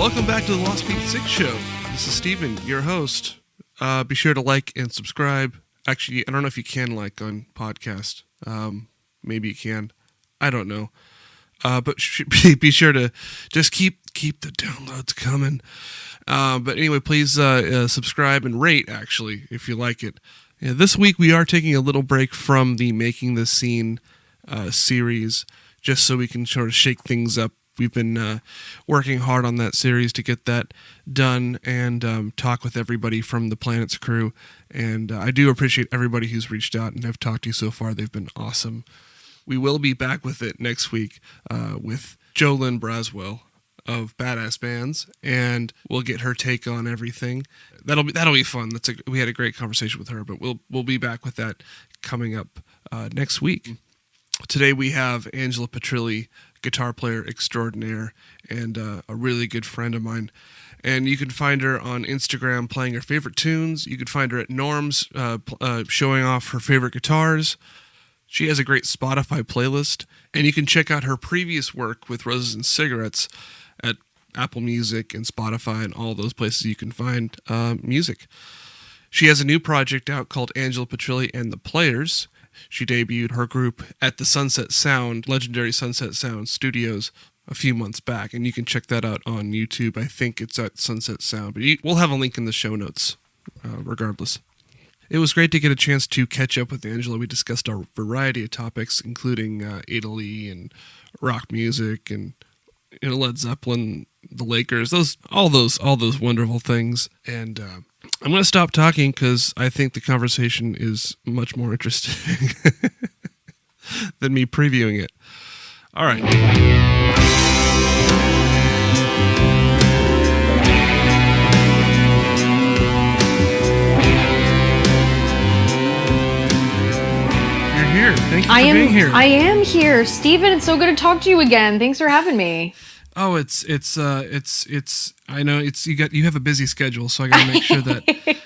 Welcome back to the Lost Beat 6 show. This is Steven, your host. Be sure to like and subscribe. Actually, I don't know if you can like on podcast. Maybe you can. I don't know. But be sure to just keep the downloads coming. But anyway, please subscribe and rate, actually, if you like it. This week we are taking a little break from the Making the Scene series, just so we can sort of shake things up. We've been working hard on that series to get that done and talk with everybody from the Planet's crew. And I do appreciate everybody who's reached out and have talked to you so far. They've been awesome. We will be back with it next week with Jolynn Braswell of Badass Bands, and we'll get her take on everything. That'll be fun. We had a great conversation with her, but we'll be back with that coming up next week. Today we have Angela Petrilli, guitar player extraordinaire and a really good friend of mine. And you can find her on Instagram playing her favorite tunes. You can find her at Norm's showing off her favorite guitars. She has a great Spotify playlist, and you can check out her previous work with Roses and Cigarettes at Apple Music and Spotify and all those places you can find music. She has a new project out called Angela Petrilli and the Players. She debuted her group at the Sunset Sound, legendary Sunset Sound Studios, a few months back, and you can check that out on YouTube. I think it's at Sunset Sound, but we'll have a link in the show notes, regardless. It was great to get a chance to catch up with Angela. We discussed a variety of topics, including Italy and rock music and Led Zeppelin, the Lakers, all those wonderful things. And I'm going to stop talking because I think the conversation is much more interesting than me previewing it. All right. You're here. Thank you for being here. I am here. Steven, it's so good to talk to you again. Thanks for having me. Oh, it's I know you have a busy schedule, so I got to make sure that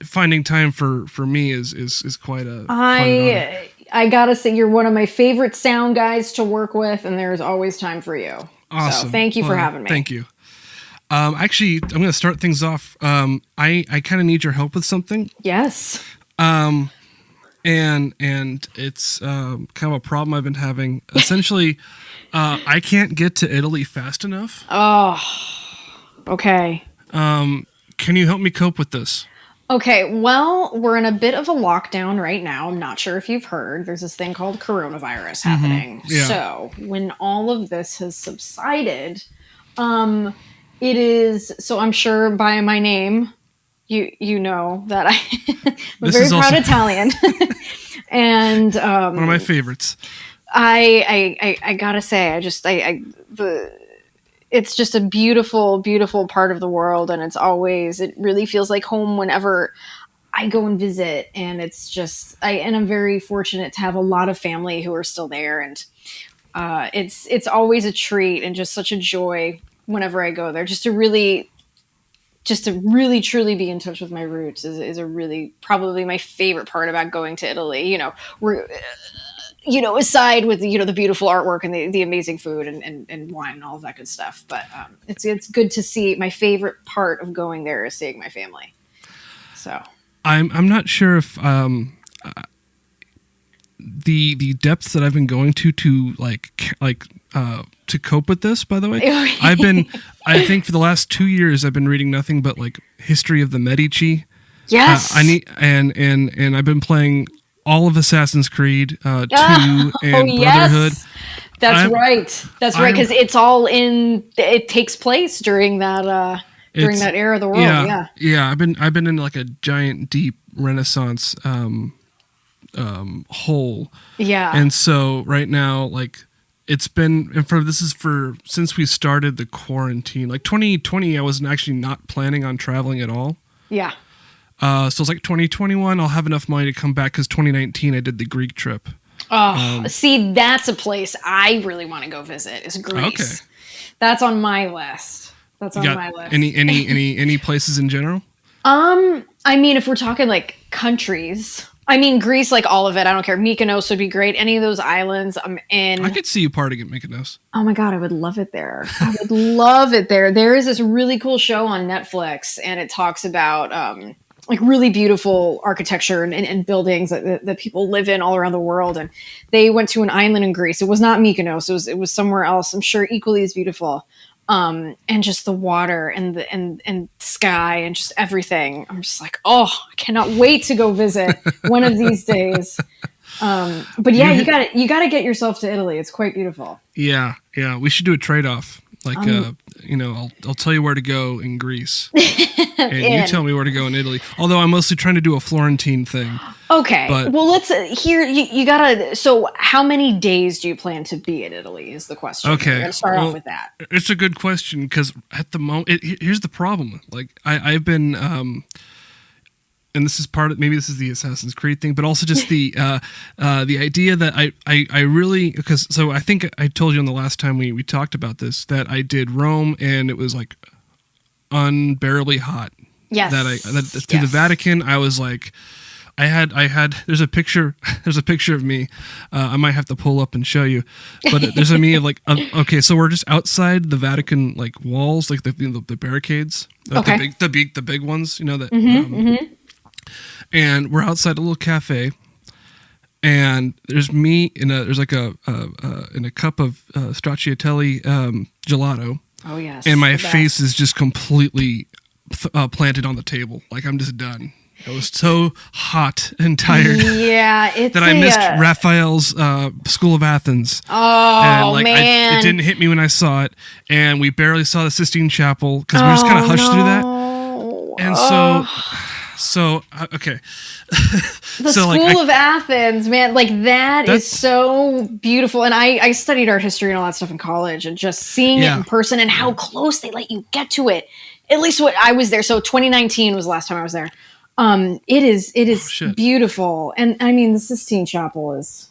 finding time for me is quite a. I gotta say, you're one of my favorite sound guys to work with, and there's always time for you. Awesome. So thank you for having me. Thank you. Actually, I'm going to start things off. I kind of need your help with something. Yes. And it's kind of a problem I've been having. Essentially, I can't get to Italy fast enough. Oh, okay. Can you help me cope with this? Okay, well, we're in a bit of a lockdown right now. I'm not sure if you've heard. There's this thing called coronavirus happening. Yeah. So when all of this has subsided, it is, so I'm sure by my name, you know that I'm a very proud Italian. And one of my favorites. I gotta say, it's just a beautiful, beautiful part of the world, and it really feels like home whenever I go and visit. And it's just, I'm very fortunate to have a lot of family who are still there, and it's always a treat and just such a joy whenever I go there. Just to really truly be in touch with my roots is a really probably my favorite part about going to Italy. Aside with the beautiful artwork and the amazing food and wine and all of that good stuff. But it's good to see. My favorite part of going there is seeing my family. So I'm not sure if the depths that I've been going to to cope with this, by the way. I think for the last 2 years I've been reading nothing but like history of the Medici. Yes. And I've been playing all of Assassin's Creed 2 and Brotherhood. Yes. That's right. That's right, because it takes place during that era of the world. Yeah. I've been in like a giant deep Renaissance hole. Yeah. And so right now, like it's been, since we started the quarantine, like 2020, I was actually not planning on traveling at all. Yeah. So it's like 2021, I'll have enough money to come back because 2019 I did the Greek trip. See, that's a place I really want to go visit is Greece. Okay. That's on my list. My list. Any places in general? I mean, if we're talking like countries, I mean, Greece, like all of it. I don't care. Mykonos would be great. Any of those islands, I'm in. I could see you partying at Mykonos. Oh my God, I would love it there. I would love it there. There is this really cool show on Netflix, and it talks about like really beautiful architecture and buildings that people live in all around the world. And they went to an island in Greece. It was not Mykonos. It was somewhere else. I'm sure equally as beautiful. And just the water and the sky and just everything. I'm just like, oh, I cannot wait to go visit one of these days. But yeah, you gotta get yourself to Italy. It's quite beautiful. Yeah. We should do a trade-off. Like, I'll tell you where to go in Greece, and you tell me where to go in Italy. Although I'm mostly trying to do a Florentine thing. Okay. But, well, let's you gotta. So, how many days do you plan to be in Italy? Is the question. Okay. We're gonna start off with that. It's a good question because at the moment, here's the problem. Like, I've been, and this is maybe this is the Assassin's Creed thing, but also just the idea that I really, because so I think I told you on the last time we talked about this that I did Rome and it was like unbearably hot. Yes. Through the Vatican, I was like, I had there's a picture of me. I might have to pull up and show you, but there's a me of like, okay, so we're just outside the Vatican like walls, like the barricades, okay. the big ones, that. And we're outside a little cafe, and there's me there's like in a cup of stracciatella gelato. Oh yes. And my face is just completely planted on the table, like I'm just done. I was so hot and tired. Yeah, that I missed Raphael's School of Athens. Oh, and, man. It didn't hit me when I saw it, and we barely saw the Sistine Chapel because we just kind of hushed through that. And so okay. The School of Athens, man, like that's is so beautiful. And I studied art history and all that stuff in college, and just seeing it in person and how close they let you get to it. At least what I was there. So 2019 was the last time I was there. It is beautiful. And I mean, the Sistine Chapel is,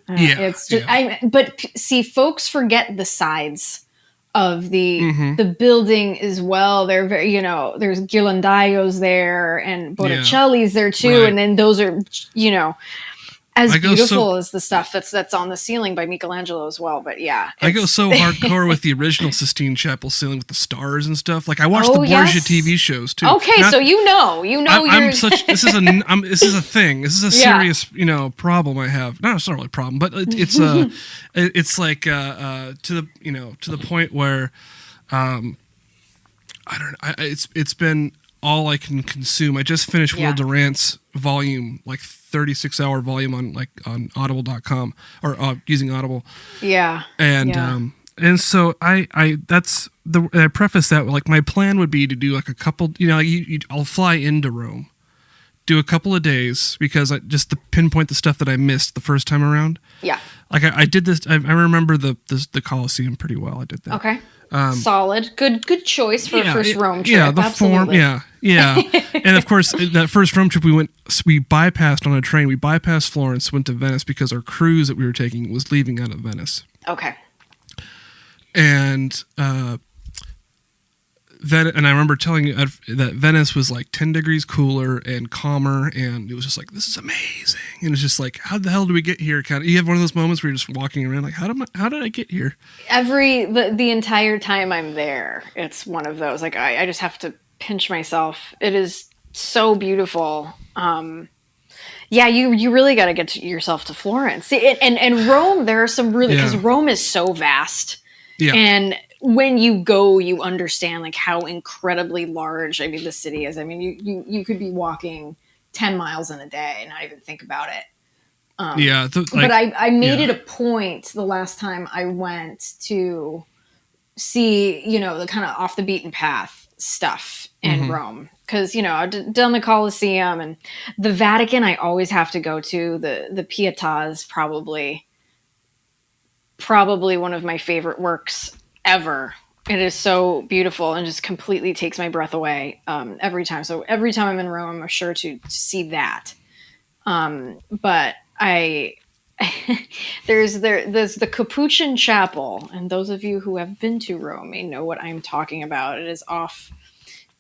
it's just, but see, folks forget the sides of the building as well. They're very, there's Ghirlandaio's there and Botticelli's there too. Right. And then those are, as beautiful as the stuff that's on the ceiling by Michelangelo as well. But yeah, I go so hardcore with the original Sistine Chapel ceiling with the stars and stuff. Like I watched the Borgia TV shows too. Okay, so this is a thing. This is a serious problem I have. No, it's not really a problem, but it's it's like to the point where it's been all I can consume. I just finished Will Durant's volume, like 36-hour volume on audible.com or using Audible. Yeah. And so I preface that with, like, my plan would be to do like a couple, I'll fly into Rome, do a couple of days because just to pinpoint the stuff that I missed the first time around. Yeah. Like I did this. I remember the Colosseum pretty well. I did that. Okay. Solid. Good choice for a first Rome trip. Yeah, the Absolutely. form. Yeah. And of course, that first Rome trip we bypassed on a train. We bypassed Florence, went to Venice because our cruise that we were taking was leaving out of Venice. Okay. And and I remember telling you that Venice was like 10 degrees cooler and calmer, and it was just like, this is amazing. And it's just like, how the hell do we get here? You have one of those moments where you're just walking around like, how did I get here? The entire time I'm there, it's one of those, like, I just have to pinch myself. It is so beautiful. You really got to get yourself to Florence. And Rome, there are some really, because Rome is so vast. Yeah. And when you go, you understand like how incredibly large, the city is. You could be walking 10 miles in a day and not even think about it. But I made it a point the last time I went to see, the kind of off the beaten path stuff in Rome. Because, I've done the Colosseum and the Vatican. I always have to go to the Pietà is probably one of my favorite works ever. It is so beautiful and just completely takes my breath away every time. So every time I'm in Rome, I'm sure to see that. But there's the Capuchin Chapel, and those of you who have been to Rome may know what I'm talking about. It is off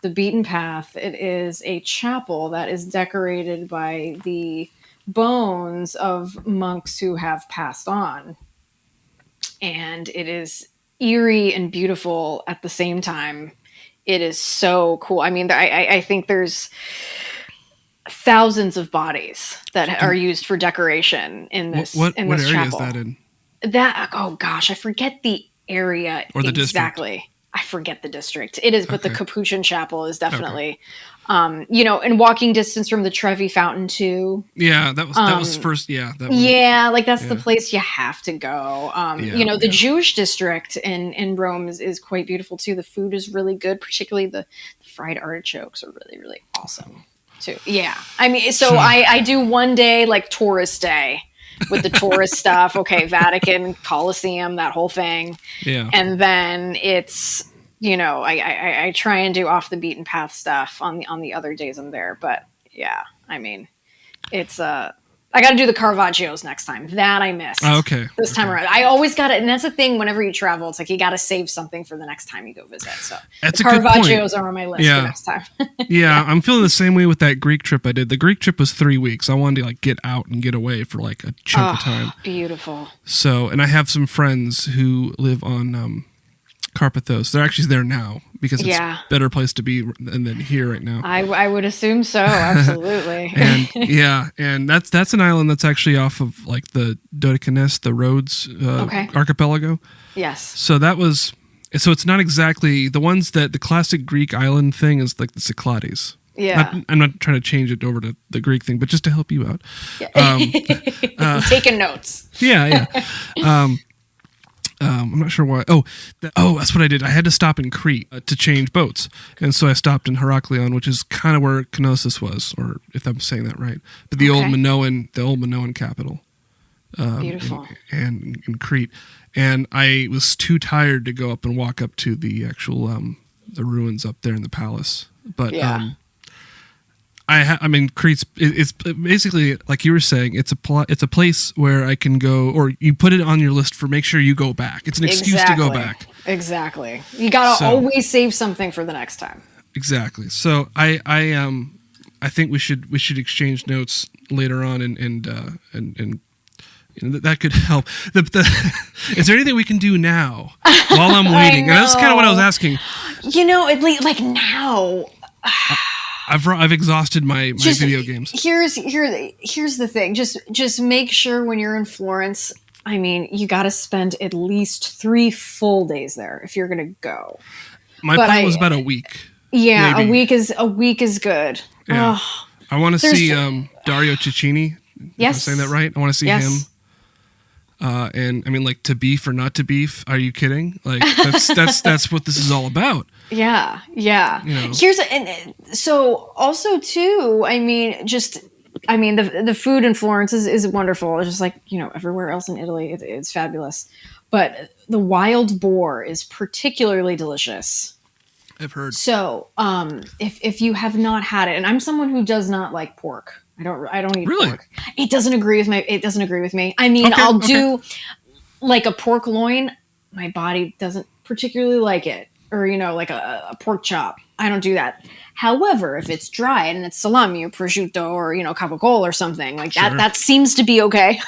the beaten path. It is a chapel that is decorated by the bones of monks who have passed on. And it is eerie and beautiful at the same time. It is so cool. I mean, I think there's thousands of bodies that are used for decoration in this what in this area chapel. is that in? That, oh gosh, I forget the area or the exactly. District. I forget the district. It is, but the Okay. Capuchin Chapel is definitely, in walking distance from the Trevi Fountain too. Yeah, that was first. Yeah, that was, Yeah, like that's the yeah. place you have to go. The Jewish district in Rome is quite beautiful too. The food is really good, particularly the fried artichokes are really, really awesome too. Yeah, I mean, so Sure. I do one day like tourist day with the tourist stuff. Okay, Vatican, Colosseum, that whole thing. Yeah. And then it's, I try and do off the beaten path stuff on the other days I'm there. But yeah, I mean, it's I got to do the Caravaggio's next time. That I missed. Oh, okay. This time around, I always got it, and that's the thing. Whenever you travel, it's like you got to save something for the next time you go visit. So That's the a good point. Caravaggio's are on my list for next time. Yeah, I'm feeling the same way with that Greek trip I did. The Greek trip was 3 weeks. I wanted to like get out and get away for like a chunk of time. Beautiful. So, and I have some friends who live on Carpathos. They're actually there now because it's a better place to be than here right now. I would assume so. Absolutely. And and that's an island that's actually off of like the Dodecanese, the Rhodes archipelago. Yes. So it's not exactly the ones that the classic Greek island thing is like the Cyclades. Yeah. I'm not trying to change it over to the Greek thing, but just to help you out. Taking notes. Yeah. I'm not sure why. That's what I did. I had to stop in Crete to change boats. And so I stopped in Heraklion, which is kind of where Knossos was, or if I'm saying that right. But the old Minoan capital. Beautiful. And in Crete. And I was too tired to go up and walk up to the actual the ruins up there in the palace. But I mean, Crete's it's basically like you were saying. It's a place where I can go, or you put it on your list for make sure you go back. It's an excuse to go back. Exactly. You gotta always save something for the next time. Exactly. So I think we should exchange notes later on, and that could help. Is there anything we can do now while I'm waiting? And that's kind of what I was asking. At least like now. I've exhausted my video games. Here's the thing. Just make sure when you're in Florence, I mean, you got to spend at least 3 full days there if you're going to go. My plan was about a week. Yeah, maybe. a week is good. Yeah. I want to see Dario Cecchini. Yes. I'm saying that right? I want to see him. And I mean, like, to beef or not to beef? Are you kidding? Like, that's what this is all about. Yeah. So also too, I mean, the food in Florence is wonderful. It's just like, everywhere else in Italy, it's fabulous. But the wild boar is particularly delicious. I've heard. So, if you have not had it, and I'm someone who does not like pork. I don't eat pork. It doesn't agree with me. I mean, I'll do like a pork loin. My body doesn't particularly like it. Or, like a pork chop. I don't do that. However, if it's dried and it's salami or prosciutto or, capocollo or something like that seems to be okay.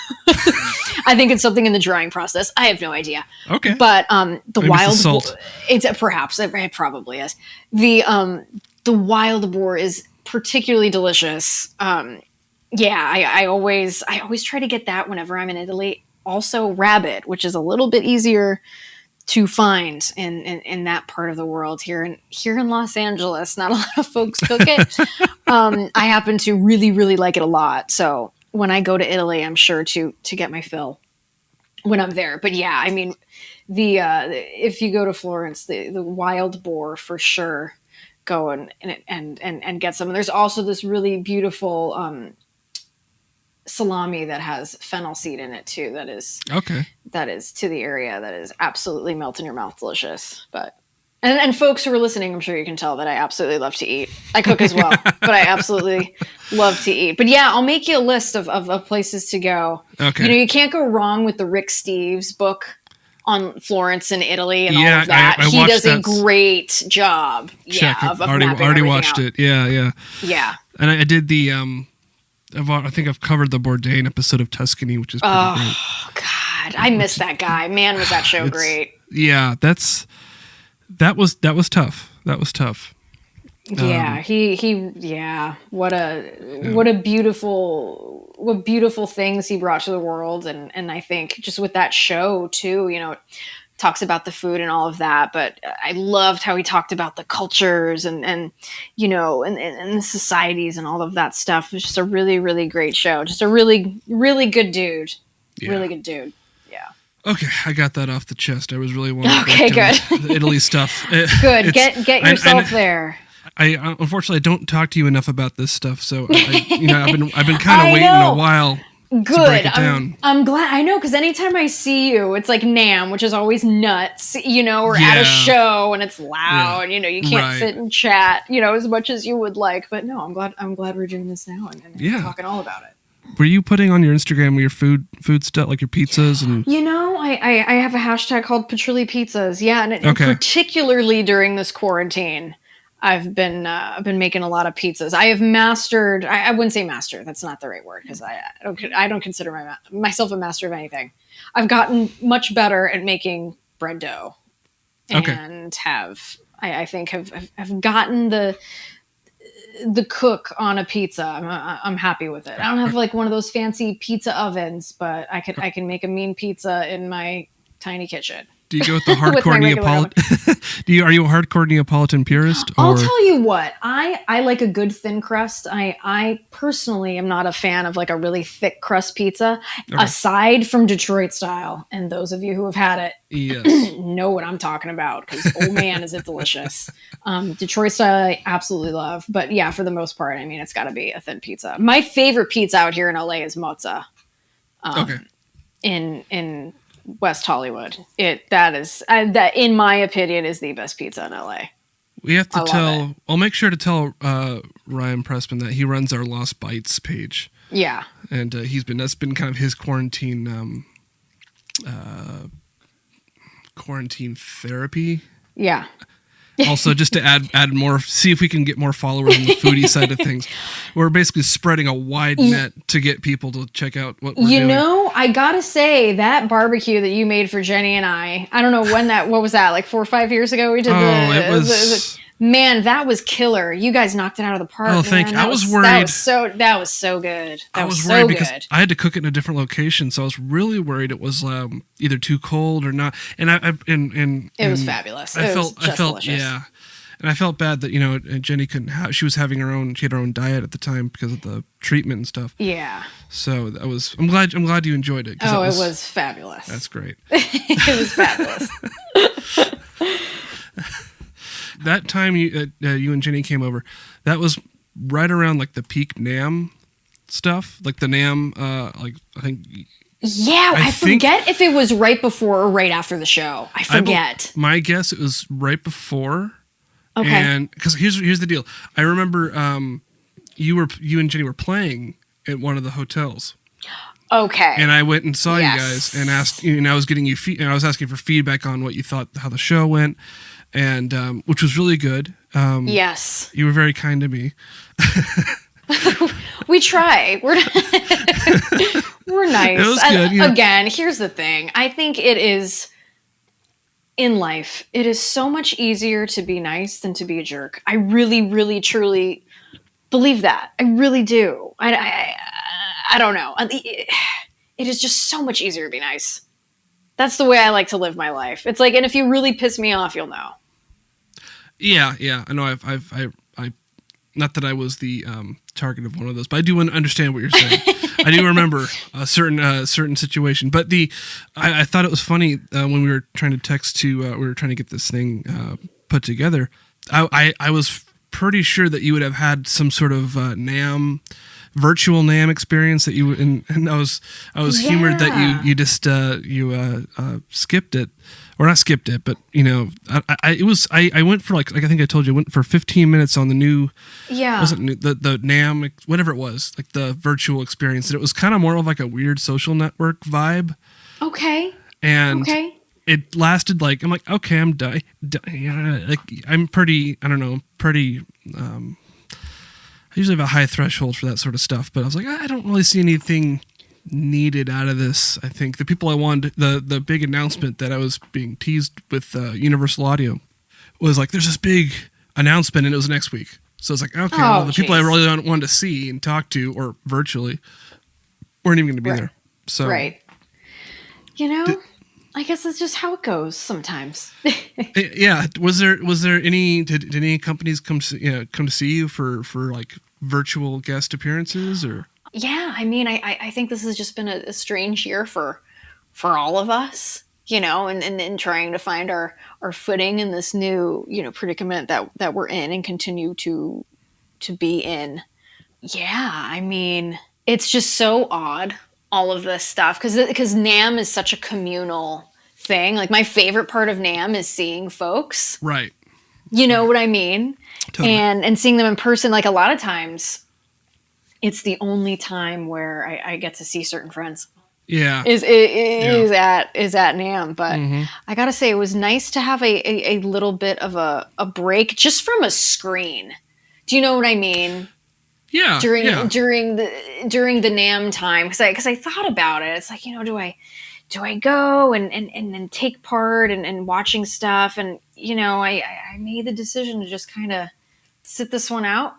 I think it's something in the drying process. I have no idea. Okay. But Maybe wild it's the salt. It probably is. The wild boar is particularly delicious. I always try to get that whenever I'm in Italy. Also rabbit, which is a little bit easier to find in that part of the world. Here in Los Angeles, not a lot of folks cook it. I happen to really, really like it a lot. So when I go to Italy, I'm sure to get my fill when I'm there. But yeah, I mean, if you go to Florence, the wild boar for sure, go and get some. And there's also this really beautiful salami that has fennel seed in it too. That is to the area. That is absolutely melt in your mouth delicious. But and folks who are listening, I'm sure you can tell that I absolutely love to eat. I cook as well, but I absolutely love to eat. But yeah, I'll make you a list of places to go. Okay. You can't go wrong with the Rick Steves book. on Florence in Italy and Yeah, all of that. I He watched does a that. great job. Check. Yeah, of already mapping already everything watched out. it. Yeah. Yeah. And I did the I think I've covered the Bourdain episode of Tuscany, which is pretty great. Oh God, I miss that guy. Man, was that show great. Yeah, that was tough. That was tough. Yeah, what beautiful things he brought to the world, and I think just with that show too, it talks about the food and all of that, but I loved how he talked about the cultures and and the societies and all of that stuff. It was just a really, really great show. Just a really, really good dude. Yeah. Really good dude. Yeah. Okay, I got that off the chest. I was really wanting Okay, good. the Italy stuff. Good. Get yourself there. I unfortunately don't talk to you enough about this stuff, so I've been kind of waiting a while. Good. To break it down. I'm glad. I know, because anytime I see you, it's like NAMM, which is always nuts, or at a show and it's loud, you can't sit and chat, as much as you would like. But no, I'm glad we're doing this now and talking all about it. Were you putting on your Instagram your food stuff, like your pizzas and? I have a hashtag called Petrilli Pizzas. Yeah, and particularly during this quarantine, I've been making a lot of pizzas. I have mastered. I wouldn't say master. That's not the right word, because I don't consider myself a master of anything. I've gotten much better at making bread dough, and I think have gotten the cook on a pizza. I'm happy with it. I don't have like one of those fancy pizza ovens, but I can make a mean pizza in my tiny kitchen. Do you go with the hardcore Neapolitan? Are you a hardcore Neapolitan purist? Or? I'll tell you what, I like a good thin crust. I personally am not a fan of like a really thick crust pizza, aside from Detroit style. And those of you who have had it know what I'm talking about, because oh man, is it delicious. Detroit style I absolutely love. But yeah, for the most part, I mean, it's got to be a thin pizza. My favorite pizza out here in LA is mozza. In West Hollywood. That in my opinion is the best pizza in LA. We have to I'll make sure to tell Ryan Pressman that he runs our Lost Bites page. Yeah. And that's been kind of his quarantine therapy. Yeah. Also, just to add more, see if we can get more followers on the foodie side of things. We're basically spreading a wide net to get people to check out what we're doing. I gotta say, that barbecue that you made for Jenny and I don't know what was that, like 4 or 5 years ago we did it was... Man, that was killer. You guys knocked it out of the park. Oh, thank you. I was worried. That was so good. I was worried because I had to cook it in a different location, so I was really worried it was either too cold or not. And it was fabulous. I felt delicious. Yeah. And I felt bad that Jenny couldn't. She was having she had her own diet at the time because of the treatment and stuff. Yeah. So I'm glad you enjoyed it. Oh, it was fabulous. That's great. It was fabulous. That time you and Jenny came over, that was right around like the peak NAMM stuff, like the NAMM. Like I think. Yeah, I forget if it was right before or right after the show. I forget. My guess it was right before. Okay. And because here's the deal, I remember you and Jenny were playing at one of the hotels. Okay. And I went and saw you guys and asked, and I was getting you and I was asking for feedback on what you thought, how the show went, and which was really good. Yes. You were very kind to me. We try. We're nice. It was good. Again, here's the thing. I think it is. In life, it is so much easier to be nice than to be a jerk. I really, really, truly believe that. I really do. I don't know. It is just so much easier to be nice. That's the way I like to live my life. It's like, and if you really piss me off, you'll know. Yeah. I know. I not that I was the target of one of those, but I do understand what you're saying. I do remember a certain situation, but I thought it was funny when we were trying to we were trying to get this thing put together. I was pretty sure that you would have had some sort of virtual NAMM experience that you and I was humored that you just skipped it. Or not skipped it, but I went for like I think I told you, I went for 15 minutes on the new, wasn't the NAMM, whatever it was, like the virtual experience, and it was kind of more of like a weird social network vibe. Okay. And it lasted like, I'm like, okay, I'm done. Yeah, like I'm pretty, I don't know, I usually have a high threshold for that sort of stuff, but I was like, I don't really see anything needed out of this. I think the people I wanted, the big announcement that I was being teased with Universal Audio was like, there's this big announcement and it was next week. So it's like, okay, well, the people I really wanted to see and talk to, or virtually, weren't even going to be there. So, right. I guess that's just how it goes sometimes. Yeah. Was there any, did any companies come to see you for like virtual guest appearances or? Yeah. I mean, I think this has just been a strange year for all of us, and trying to find our footing in this new, predicament that we're in and continue to be in. Yeah. I mean, it's just so odd, all of this stuff, because NAMM is such a communal thing. Like, my favorite part of NAMM is seeing folks. Right. You know what I mean? Totally. And seeing them in person. Like, a lot of times, it's the only time where I get to see certain friends. Yeah. Is at NAMM. But I gotta say, it was nice to have a little bit of a break just from a screen. Do you know what I mean? Yeah. During the NAMM time, because I thought about it. It's like, do I go and take part and watching stuff? And I made the decision to just kind of sit this one out.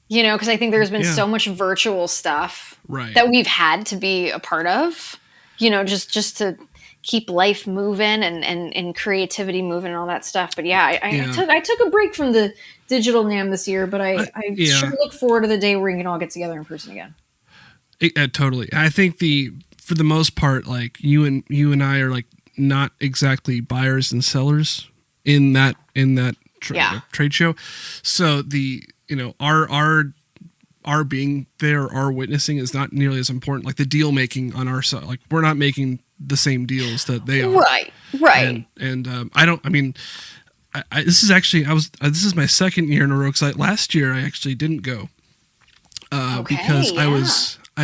Because I think there's been so much virtual stuff that we've had to be a part of. Just to keep life moving and creativity moving and all that stuff. But yeah, I took a break from the digital NAMM this year, but I sure look forward to the day where we can all get together in person again. Totally. I think for the most part, like you and I are like not exactly buyers and sellers in that trade show. So our being there, our witnessing is not nearly as important. Like the deal making on our side, like we're not making the same deals that they are. Right. And this is actually, this is my second year in a row. Cause last year I actually didn't go, because I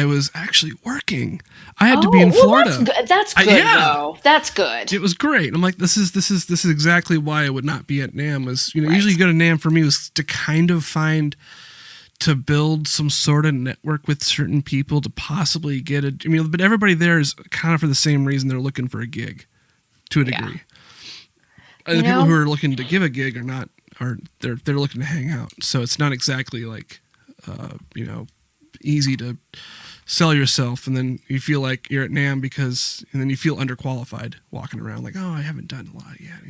was actually working. I had to be in Florida. That's good. Though. That's good. It was great. I'm like, this is exactly why I would not be at NAMM. Was usually you go to NAMM for me was to kind of to build some sort of network with certain people to possibly get but everybody there is kind of for the same reason. They're looking for a gig to a degree. The people who are looking to give a gig they're looking to hang out. So it's not exactly like, easy to sell yourself. And then you feel like you're at NAMM and then you feel underqualified walking around like, oh, I haven't done a lot yet.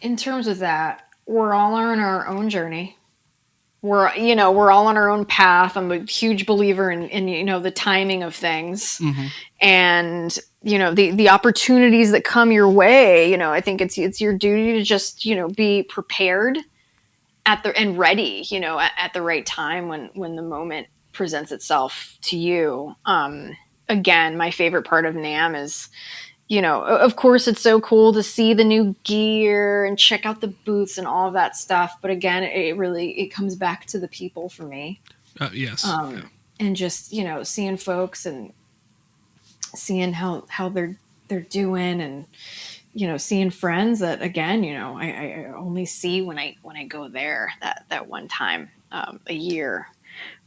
In terms of that, we're all on our own journey. We're all on our own path. I'm a huge believer in the timing of things, and the opportunities that come your way. I think it's your duty to just be prepared and ready. At the right time when the moment presents itself to you. Again, my favorite part of NAMM is, of course, it's so cool to see the new gear and check out the booths and all of that stuff. But again, it comes back to the people for me. Yes. And just, seeing folks and seeing how they're doing and, seeing friends that, again, I only see when I go there that one time a year.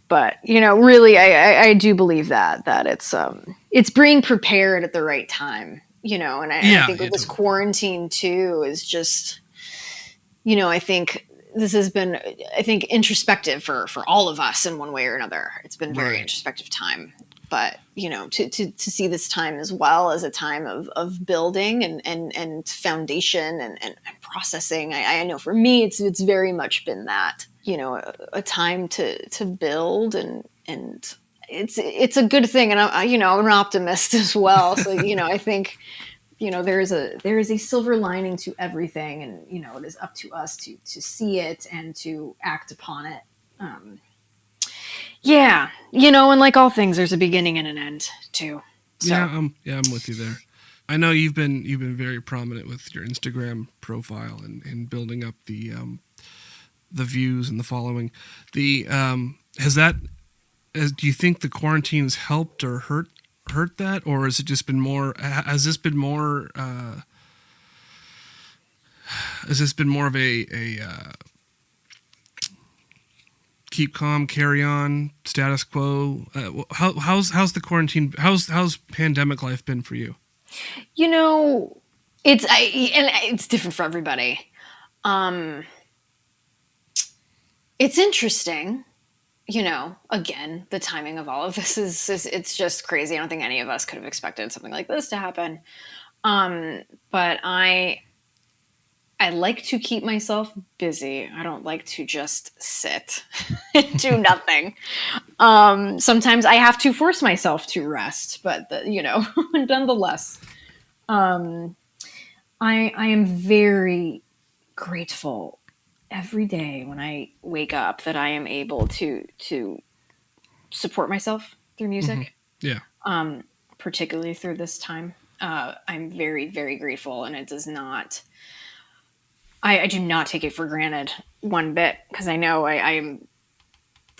But, really, I do believe that it's being prepared at the right time. And I think with this quarantine too is just, I think this has been, introspective for all of us in one way or another. It's been a very introspective time, but to see this time as well as a time of building and foundation and processing. I know for me, it's very much been that, a time to build and it's a good thing. And I'm an optimist as well. So, I think, there is a silver lining to everything, and, it is up to us to see it and to act upon it. And like all things, there's a beginning and an end too. So. I'm with you there. I know you've been very prominent with your Instagram profile and building up the views and the following. Do you think the quarantine has helped or hurt hurt that, or has it just been more? Has this been more? Has this been more of a keep calm, carry on, status quo? How's the quarantine? How's pandemic life been for you? You know, it's different for everybody. It's interesting. You know, again, the timing of all of this is it's just crazy. I don't think any of us could have expected something like this to happen. But I like to keep myself busy. I don't like to just sit and do nothing. Sometimes I have to force myself to rest, but nonetheless, I am very grateful every day when I wake up that I am able to support myself through music. Mm-hmm. Yeah. Particularly through this time. I'm very, very grateful, and it does not. I do not take it for granted one bit, because I know I am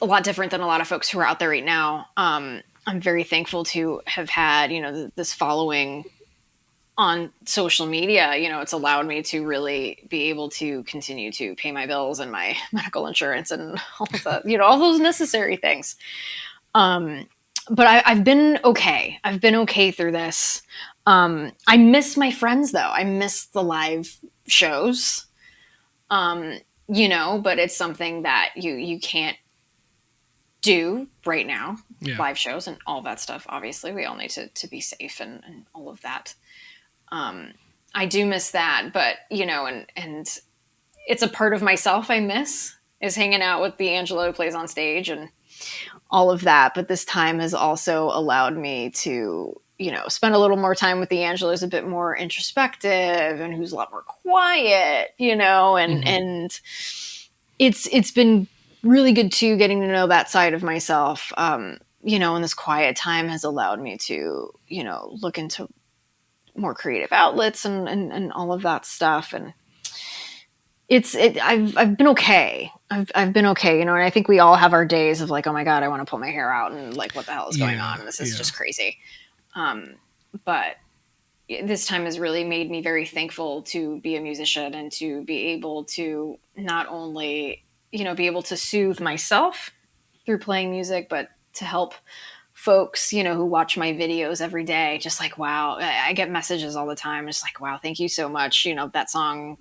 a lot different than a lot of folks who are out there right now. I'm very thankful to have had, this following on social media. It's allowed me to really be able to continue to pay my bills and my medical insurance and all of that, all those necessary things. But I've been okay. I've been okay through this. I miss my friends, though. I miss the live shows. But it's something that you can't do right now. Yeah. Live shows and all that stuff. Obviously, we all need to be safe and all of that. I do miss that, but and it's a part of myself I miss, is hanging out with the Angelo who plays on stage and all of that. But this time has also allowed me to spend a little more time with the Angelo who's a bit more introspective and who's a lot more quiet, and it's been really good too, getting to know that side of myself. And this quiet time has allowed me to, look into more creative outlets and all of that stuff. And I've been okay. I've been okay, and I think we all have our days of like, oh my God, I want to pull my hair out and like, what the hell is going on? And this is just crazy. But this time has really made me very thankful to be a musician and to be able to not only, be able to soothe myself through playing music, but to help folks, who watch my videos every day. Just like, wow, I get messages all the time. Just like, wow, thank you so much. That song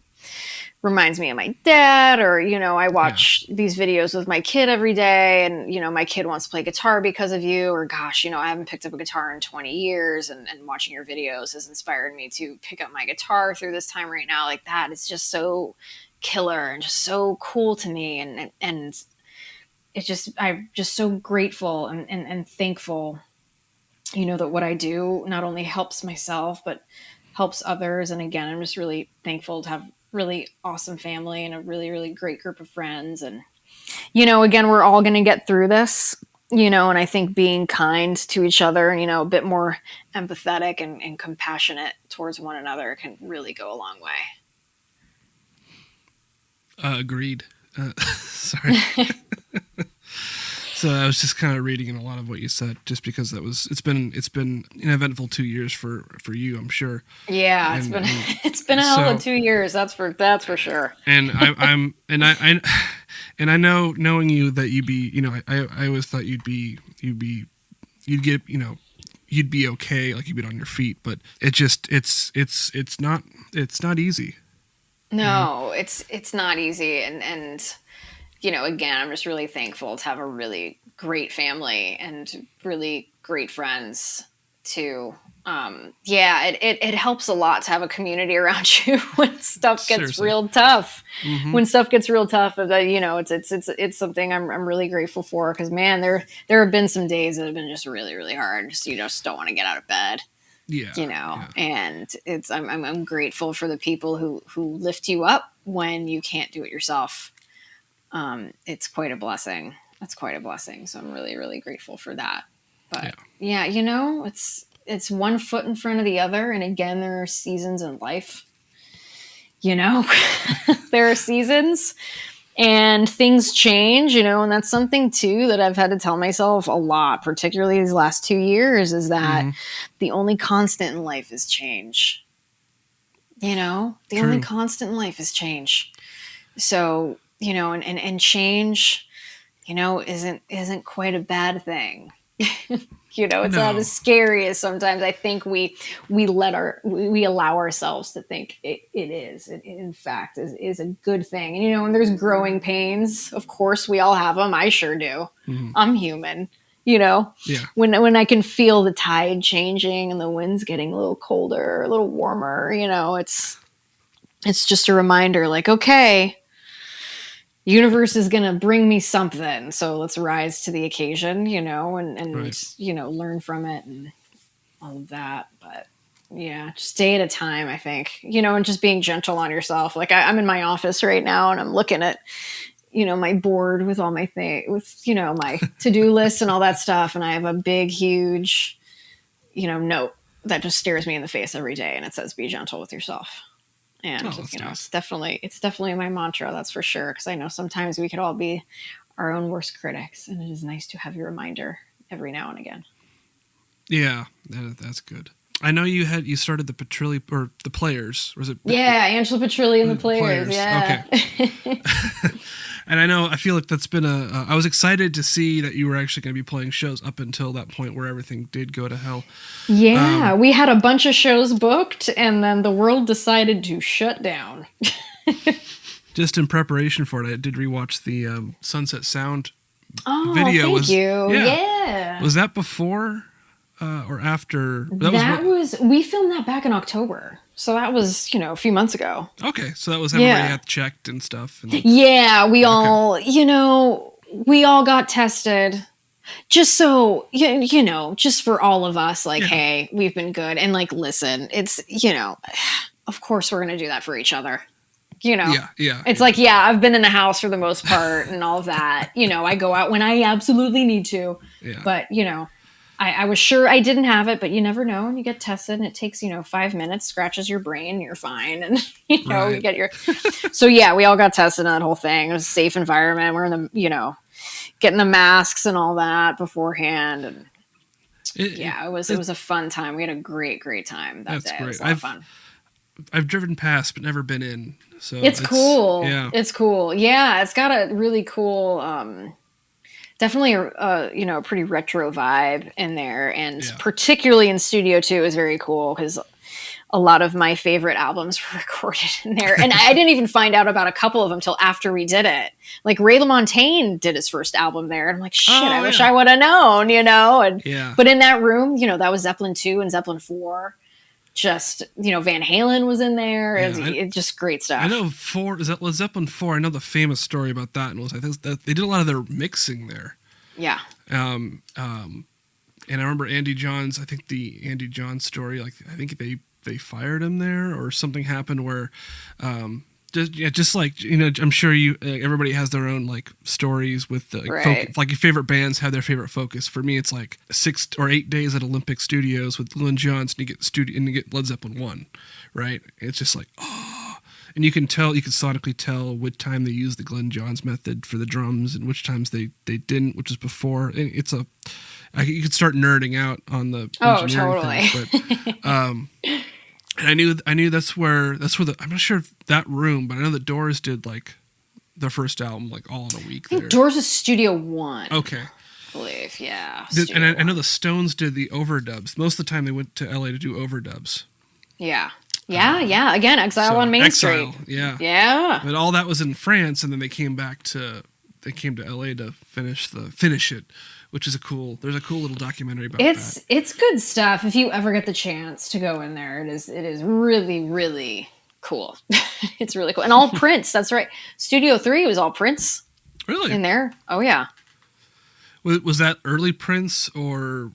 reminds me of my dad, or, I watch these videos with my kid every day, and, my kid wants to play guitar because of you, or gosh, I haven't picked up a guitar in 20 years and watching your videos has inspired me to pick up my guitar through this time right now. Like, that is just so killer and just so cool to me. And it's just, I'm just so grateful and thankful, that what I do not only helps myself, but helps others. And again, I'm just really thankful to have really awesome family and a really, really great group of friends. And, again, we're all going to get through this, and I think being kind to each other, a bit more empathetic and compassionate towards one another can really go a long way. Agreed. Sorry. So I was just kind of reading in a lot of what you said, just because it's been an eventful 2 years for you, I'm sure. Yeah, it's been a hell of 2 years. That's for sure. And I know, knowing you, that you'd be, I always thought you'd be okay, like you'd be on your feet, but it's not easy. No, it's not easy. And again, I'm just really thankful to have a really great family and really great friends too. It helps a lot to have a community around you when stuff gets real tough. Mm-hmm. When stuff gets real tough, it's something I'm really grateful for, because man, there have been some days that have been just really, really hard. Just, just don't want to get out of bed. Yeah. And I'm grateful for the people who lift you up when you can't do it yourself. It's quite a blessing. That's quite a blessing. So I'm really, really grateful for that. But it's one foot in front of the other. And again, there are seasons in life, there are seasons, and things change, and that's something too that I've had to tell myself a lot, particularly these last 2 years, is that the only constant in life is change. The True. only constant in life is change. So, and change, isn't quite a bad thing. It's not as scary as sometimes I think we allow ourselves to think it is. It, in fact, is a good thing. And, when there's growing pains, of course, we all have them. I sure do. I'm human. Yeah. When I can feel the tide changing and the wind's getting a little colder, a little warmer, it's just a reminder, like, okay, universe is going to bring me something. So let's rise to the occasion, and Right. learn from it and all of that. But yeah, just day at a time, I think, and just being gentle on yourself. Like I'm in my office right now and I'm looking at, my board with all my my to-do list and all that stuff. And I have a big, huge, note that just stares me in the face every day. And it says, be gentle with yourself. And, nice. it's definitely my mantra. That's for sure. Cause I know sometimes we could all be our own worst critics, and it is nice to have your reminder every now and again. Yeah, that's good. I know you started the Petrilli or the Players. Was it? Yeah, Angela Petrilli and the Players. Yeah. Okay. And I feel like that's been I was excited to see that you were actually going to be playing shows up until that point where everything did go to hell. Yeah, we had a bunch of shows booked, and then the world decided to shut down. Just in preparation for it, I did rewatch the Sunset Sound video. Thank you. Yeah. Was that before or after? We filmed that back in October. So that was, a few months ago. Okay. So that was everybody had checked and stuff. Yeah, we all got tested. Just so, just for all of us, like, hey, we've been good. And like, listen, it's, of course we're going to do that for each other. Yeah. It's like, I've been in the house for the most part and all of that. I go out when I absolutely need to. Yeah. But, I was sure I didn't have it, but you never know. And you get tested and it takes, 5 minutes, scratches your brain, and you're fine. And, you get your... So, yeah, we all got tested on that whole thing. It was a safe environment. We're in the, getting the masks and all that beforehand. And it was a fun time. We had a great, great time that day. Great. It was a lot of fun. I've driven past, but never been in. So it's cool. Yeah. It's cool. Yeah. It's got a really cool, definitely a pretty retro vibe in there. And particularly in Studio 2 is very cool because a lot of my favorite albums were recorded in there. And I didn't even find out about a couple of them till after we did it. Like Ray LaMontagne did his first album there. And I'm like, shit, I wish I would have known, And but in that room, that was Zeppelin 2 and Zeppelin 4. Just, Van Halen was in there. It's just great stuff. I know Zeppelin 4. I know the famous story about that, and I think that they did a lot of their mixing there. Yeah. And I remember Andy Johns. I think the Andy Johns story. Like I think they fired him there, or something happened where, just like I'm sure everybody has their own like stories with like your favorite bands have their favorite focus. For me, it's like 6 or 8 days at Olympic Studios with Glenn Johns, and you get Led Zeppelin 1, right? It's just like and you can sonically tell which time they used the Glenn Johns method for the drums and which times they didn't, which is before. And you could start nerding out on the engineering things, but and I knew that's where I'm not sure if that room, but I know the Doors did like their first album like all in a week. I think Doors is Studio 1. Okay. I believe, yeah. And I know the Stones did the overdubs. Most of the time they went to LA to do overdubs. Yeah. Yeah. Again, Exile on Main Street. Yeah. Yeah. But all that was in France, and then they came to LA to finish it. Which is there's a cool little documentary about that. It's good stuff. If you ever get the chance to go in there, it is really, really cool. It's really cool. And all Prince, that's right. Studio 3 was all Prince. Really? In there. Oh yeah. Was that early Prince or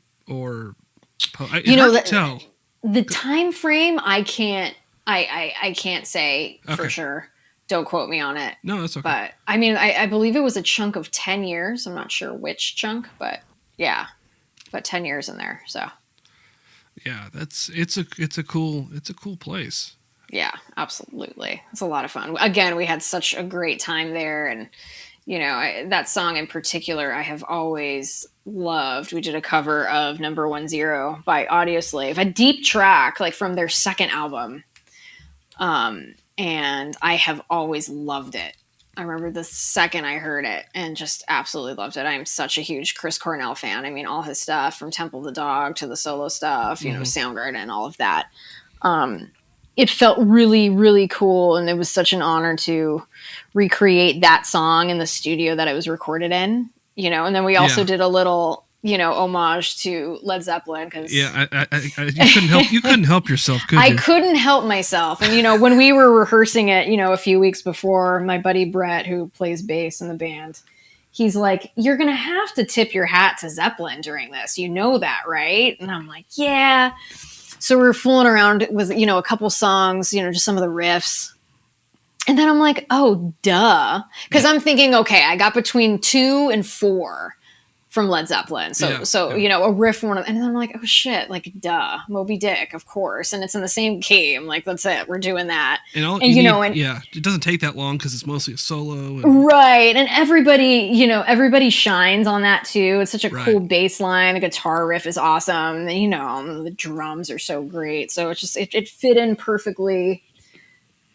tell. The time frame I can't say for sure. Don't quote me on it. No, that's okay. But I mean, I believe it was a chunk of 10 years. I'm not sure which chunk, but yeah, but 10 years in there. So yeah, it's a cool place. Yeah, absolutely. It's a lot of fun. Again, we had such a great time there. And, that song in particular, I have always loved. We did a cover of Number 10 by Audioslave, a deep track, like from their second album. And I have always loved it. I remember the second I heard it and just absolutely loved it. I am such a huge Chris Cornell fan. I mean, all his stuff from Temple of the Dog to the solo stuff, Soundgarden, all of that. It felt really, really cool. And it was such an honor to recreate that song in the studio that it was recorded in, and then we also did a little, homage to Led Zeppelin. Cause you couldn't help yourself, could you? I couldn't help myself. And, when we were rehearsing it, a few weeks before, my buddy Brett, who plays bass in the band, he's like, "You're going to have to tip your hat to Zeppelin during this. You know that, right?" And I'm like, "Yeah." So we were fooling around with, a couple songs, just some of the riffs. And then I'm like, oh, duh. Because I'm thinking, okay, I got between 2 and 4 from Led Zeppelin. A riff one. And then I'm like, oh, shit, like, duh. Moby Dick, of course. And it's in the same key. I'm like, that's it. We're doing that. It doesn't take that long because it's mostly a solo. Right. And everybody shines on that too. It's such a cool bass line. The guitar riff is awesome. The drums are so great. So it's just, it fit in perfectly,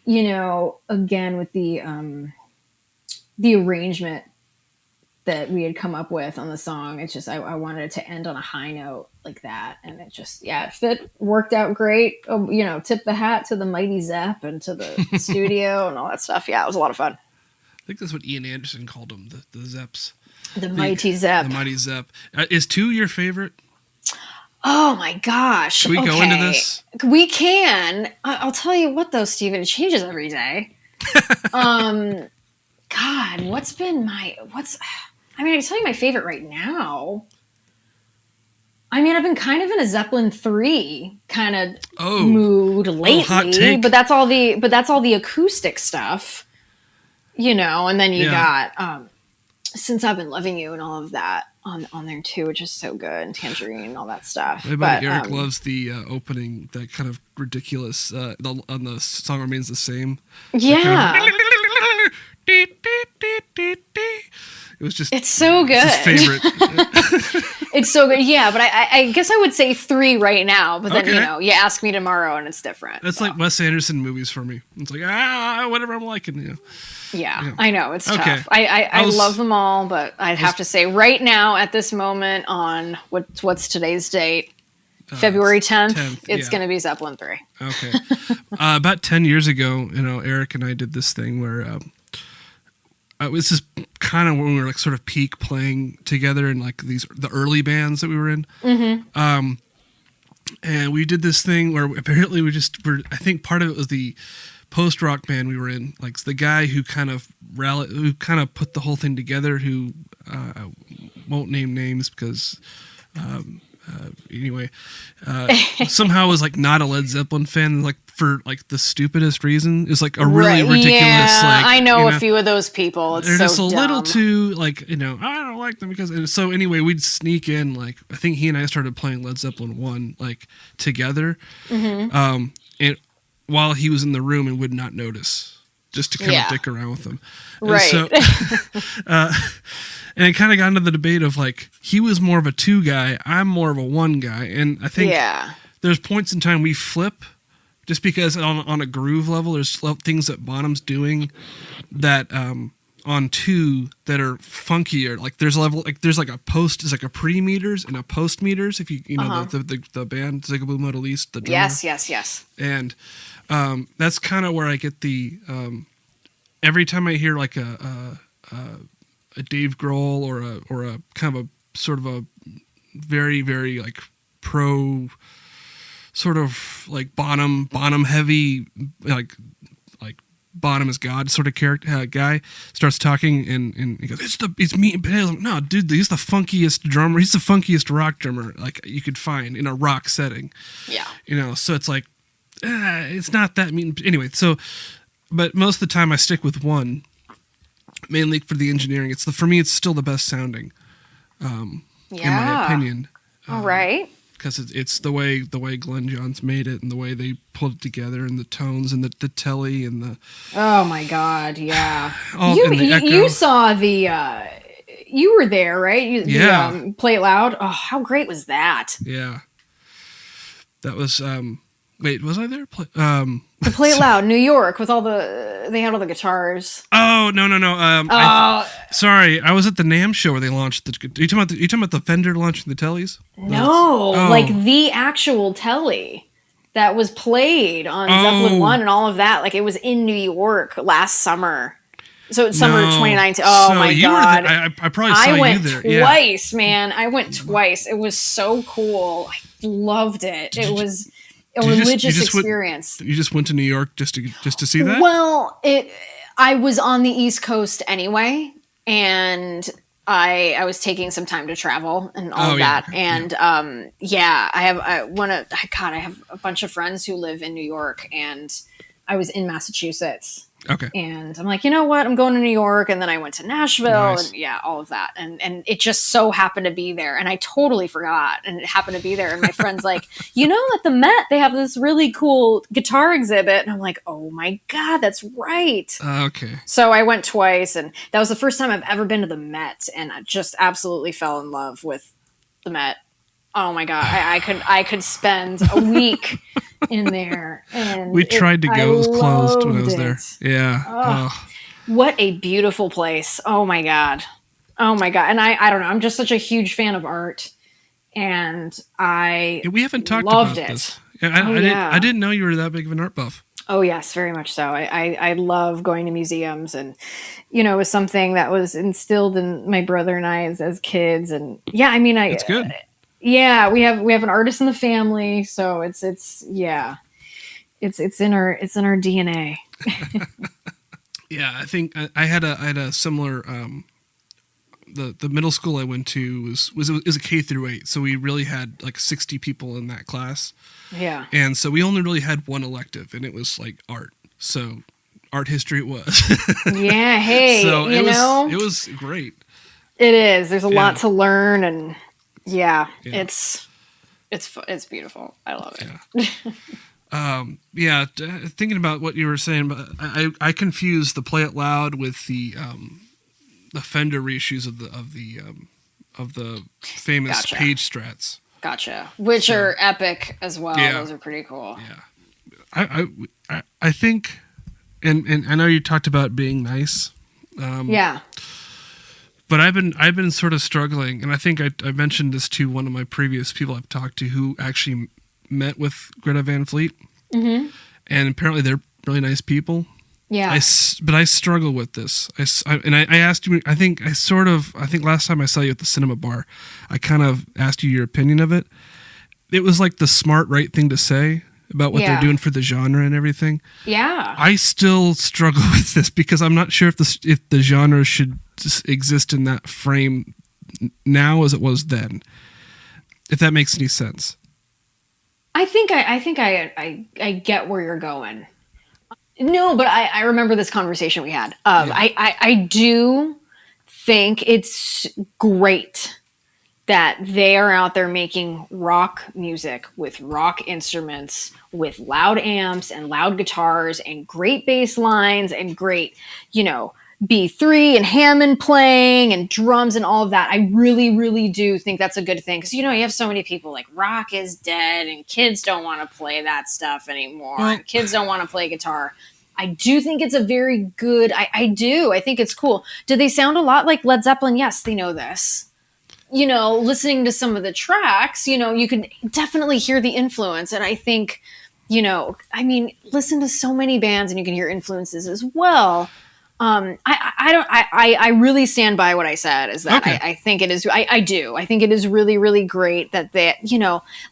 again with the arrangement that we had come up with on the song. It's just, I wanted it to end on a high note like that. And it just, it worked out great. Tip the hat to the mighty Zepp and to the studio and all that stuff. Yeah, it was a lot of fun. I think that's what Ian Anderson called them, the Zepps. The mighty Zepp. The mighty Zepp. Is 2 your favorite? Oh my gosh. Can we go into this? We can. I'll tell you what though, Steven, it changes every day. God, I can tell you my favorite right now. I mean, I've been kind of in a Zeppelin 3 kind of mood lately, but that's all the acoustic stuff, and then you got Since I've Been Loving You and all of that on there too, which is so good, and Tangerine and all that stuff. But Eric loves the opening, that kind of ridiculous on the Song Remains the Same. Yeah. It was just, it's so good. It's his favorite. It's so good. Yeah, but I guess I would say 3 right now, but then, you ask me tomorrow and it's different. That's like Wes Anderson movies for me. It's like, whatever I'm liking, Yeah, I know. It's tough. I love them all, but I'd have to say right now at this moment on what's today's date? February 10th, it's going to be Zeppelin 3. Okay. About 10 years ago, Eric and I did this thing where this is kind of when we were like sort of peak playing together in like the early bands that we were in. Mm-hmm. And we did this thing where apparently I think part of it was the post-rock band we were in, like the guy who kind of put the whole thing together, who won't name names because somehow was like not a Led Zeppelin fan, like for like the stupidest reason. It's like a really ridiculous. Yeah, I know a few of those people. It's they're so just a dumb. little too like I don't like them because. And so anyway, we'd sneak in. Like I think he and I started playing Led Zeppelin 1 like together, and while he was in the room and would not notice, just to kind of dick around with him. Right. And so, and it kind of got into the debate of like, he was more of a 2 guy, I'm more of a 1 guy. And I think there's points in time we flip just because on a groove level, there's things that Bonham's doing that on 2 that are funkier. Like there's a level, like there's like a pre-meters and a post-meters. If you know the band Zigaboo Model East, the drummer. Yes. And that's kind of where I get the every time I hear like a Dave Grohl or a kind of a sort of a very, very like pro sort of like Bonham heavy like Bonham is God sort of character guy starts talking and he goes, it's me and Petrilli. Like, no, dude, he's the funkiest drummer. He's the funkiest rock drummer like you could find in a rock setting. Yeah. So it's like it's not that mean anyway. So, but most of the time I stick with 1, mainly for the engineering. For me, it's still the best sounding, in my opinion. All right. because it's the way Glenn Johns made it and the way they pulled it together and the tones and the telly and the Oh my God, yeah. and the echo. You saw the you were there, right? Yeah. The, Play It Loud. Oh, how great was that? Yeah. That was wait, was I there? The Play It Loud, New York, with they had all the guitars. Oh no. Sorry, I was at the NAMM show where they launched the. Are you talking about the Fender launching the tellies? No, like the actual telly that was played on Zeppelin 1 and all of that. Like it was in New York last summer. So it's summer 2019. Oh so my God. I probably saw you there. I went twice, man. I went twice. It was so cool. I loved it. It was a religious experience. You just went to New York just to see that? Well, I was on the East Coast anyway, and I was taking some time to travel and all of that. And I have a bunch of friends who live in New York, and I was in Massachusetts. Okay. And I'm like, you know what? I'm going to New York. And then I went to Nashville and all of that. And it just so happened to be there. And I totally forgot. And it happened to be there. And my friend's like, at the Met, they have this really cool guitar exhibit. And I'm like, oh my God, that's right. Okay. So I went twice. And that was the first time I've ever been to the Met. And I just absolutely fell in love with the Met. Oh my God. I could spend a week in there, and we tried to go. It was closed when I was there. Yeah. Oh. What a beautiful place. Oh my God. And I don't know. I'm just such a huge fan of art, and we haven't talked loved about it. this. I didn't know you were that big of an art buff. Oh yes, very much so. I love going to museums, and it was something that was instilled in my brother and I as kids. And it's good. Yeah, we have an artist in the family, so it's in our DNA. Yeah, I think I had a similar. The middle school I went to was a K through 8, so we really had like 60 people in that class. Yeah, and so we only really had one elective, and it was like art. So art history it was. Yeah, hey, so it was great. It is. There's a lot to learn, and it's beautiful. I love it. Thinking about what you were saying, but I confused the Play It Loud with the Fender reissues of the famous Page Strats. Gotcha. Which are epic as well. Yeah. Those are pretty cool. Yeah. I think, and I know you talked about being nice. But I've been sort of struggling, and I think I mentioned this to one of my previous people I've talked to who actually met with Greta Van Fleet, and apparently they're really nice people. Yeah. But I struggle with this. I asked you. I think last time I saw you at the Cinema Bar, I kind of asked you your opinion of it. It was like the smart, right thing to say about what they're doing for the genre and everything. Yeah. I still struggle with this because I'm not sure if the genre should exist in that frame now as it was then. If that makes any sense. I think I get where you're going. No, but I remember this conversation we had. I do think it's great that they are out there making rock music with rock instruments, with loud amps and loud guitars and great bass lines and great, B3 and Hammond playing and drums and all of that. I really, really do think that's a good thing. Because, you have so many people like rock is dead and kids don't want to play that stuff anymore. And kids don't want to play guitar. I do think it's a very good, I do. I think it's cool. Do they sound a lot like Led Zeppelin? Yes, they know this. Listening to some of the tracks, you can definitely hear the influence. And I think, listen to so many bands and you can hear influences as well. I really stand by what I said is that I think it is, I do. I think it is really, really great that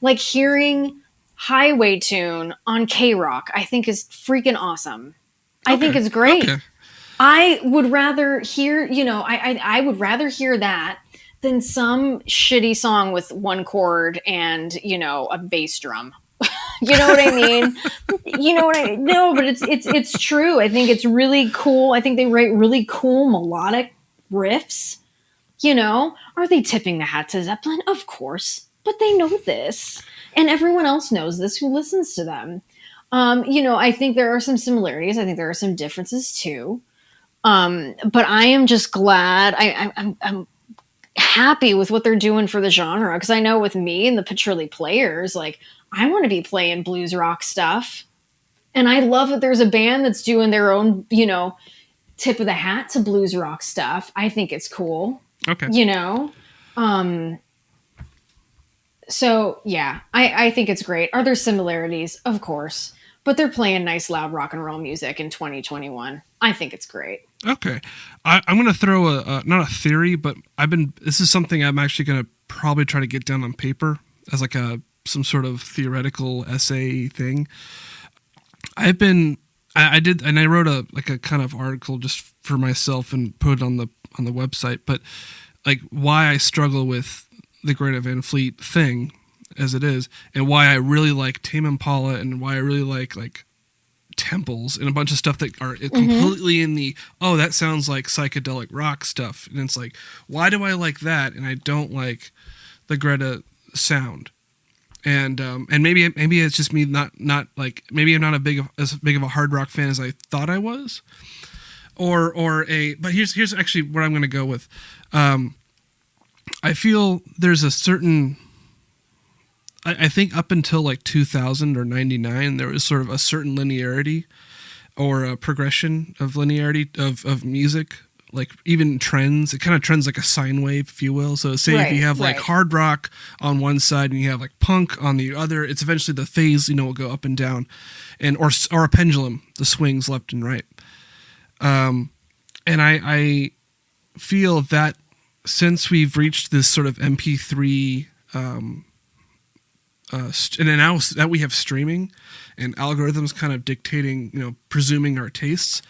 like hearing Highway Tune on K-Rock, I think is freaking awesome. I think it's great. Okay. I would rather hear, I would rather hear that than some shitty song with one chord and, a bass drum. You know what I mean? No, but it's true. I think it's really cool. I think they write really cool melodic riffs. Are they tipping the hat to Zeppelin? Of course. but they know this, and everyone else knows this who listens to them. I think there are some similarities. I think there are some differences too. But I am just glad. I'm happy with what they're doing for the genre, because I know with me and the Petrilli players, like, I want to be playing blues rock stuff, and I love that there's a band that's doing their own, tip of the hat to blues rock stuff. I think it's cool. Okay. So yeah, I think it's great. Are there similarities? Of course. But they're playing nice, loud rock and roll music in 2021. I think it's great. Okay. I'm going to throw not a theory, but this is something I'm actually going to probably try to get down on paper as like some sort of theoretical essay thing. I wrote a kind of article just for myself and put it on the website, but like why I struggle with the Greta Van Fleet thing as it is, and why I really like Tame Impala, and why I really like Temples and a bunch of stuff that are completely in the, that sounds like psychedelic rock stuff. And it's like, why do I like that? And I don't like the Greta sound. And maybe it's just me not like, maybe I'm not as big of a hard rock fan as I thought I was, but here's actually what I'm going to go with. I feel there's a certain, I think up until like 2000 or 99, there was sort of a certain linearity or a progression of linearity of music, like even trends. It kind of trends like a sine wave, if you will. So say if you have like hard rock on one side and you have like punk on the other, it's eventually the phase, will go up and down, and or a pendulum, the swings left and right. And I feel that since we've reached this sort of MP3, and now that we have streaming and algorithms kind of dictating, presuming our tastes,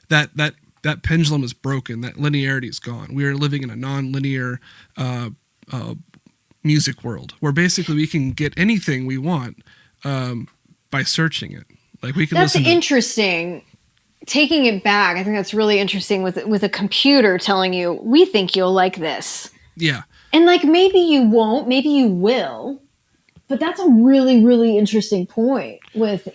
that pendulum is broken. That linearity is gone. We are living in a non-linear music world where basically we can get anything we want by searching it. Like we can. That's interesting. Taking it back, I think that's really interesting with a computer telling you, we think you'll like this. Yeah. And like, maybe you won't, maybe you will. But that's a really, really interesting point with,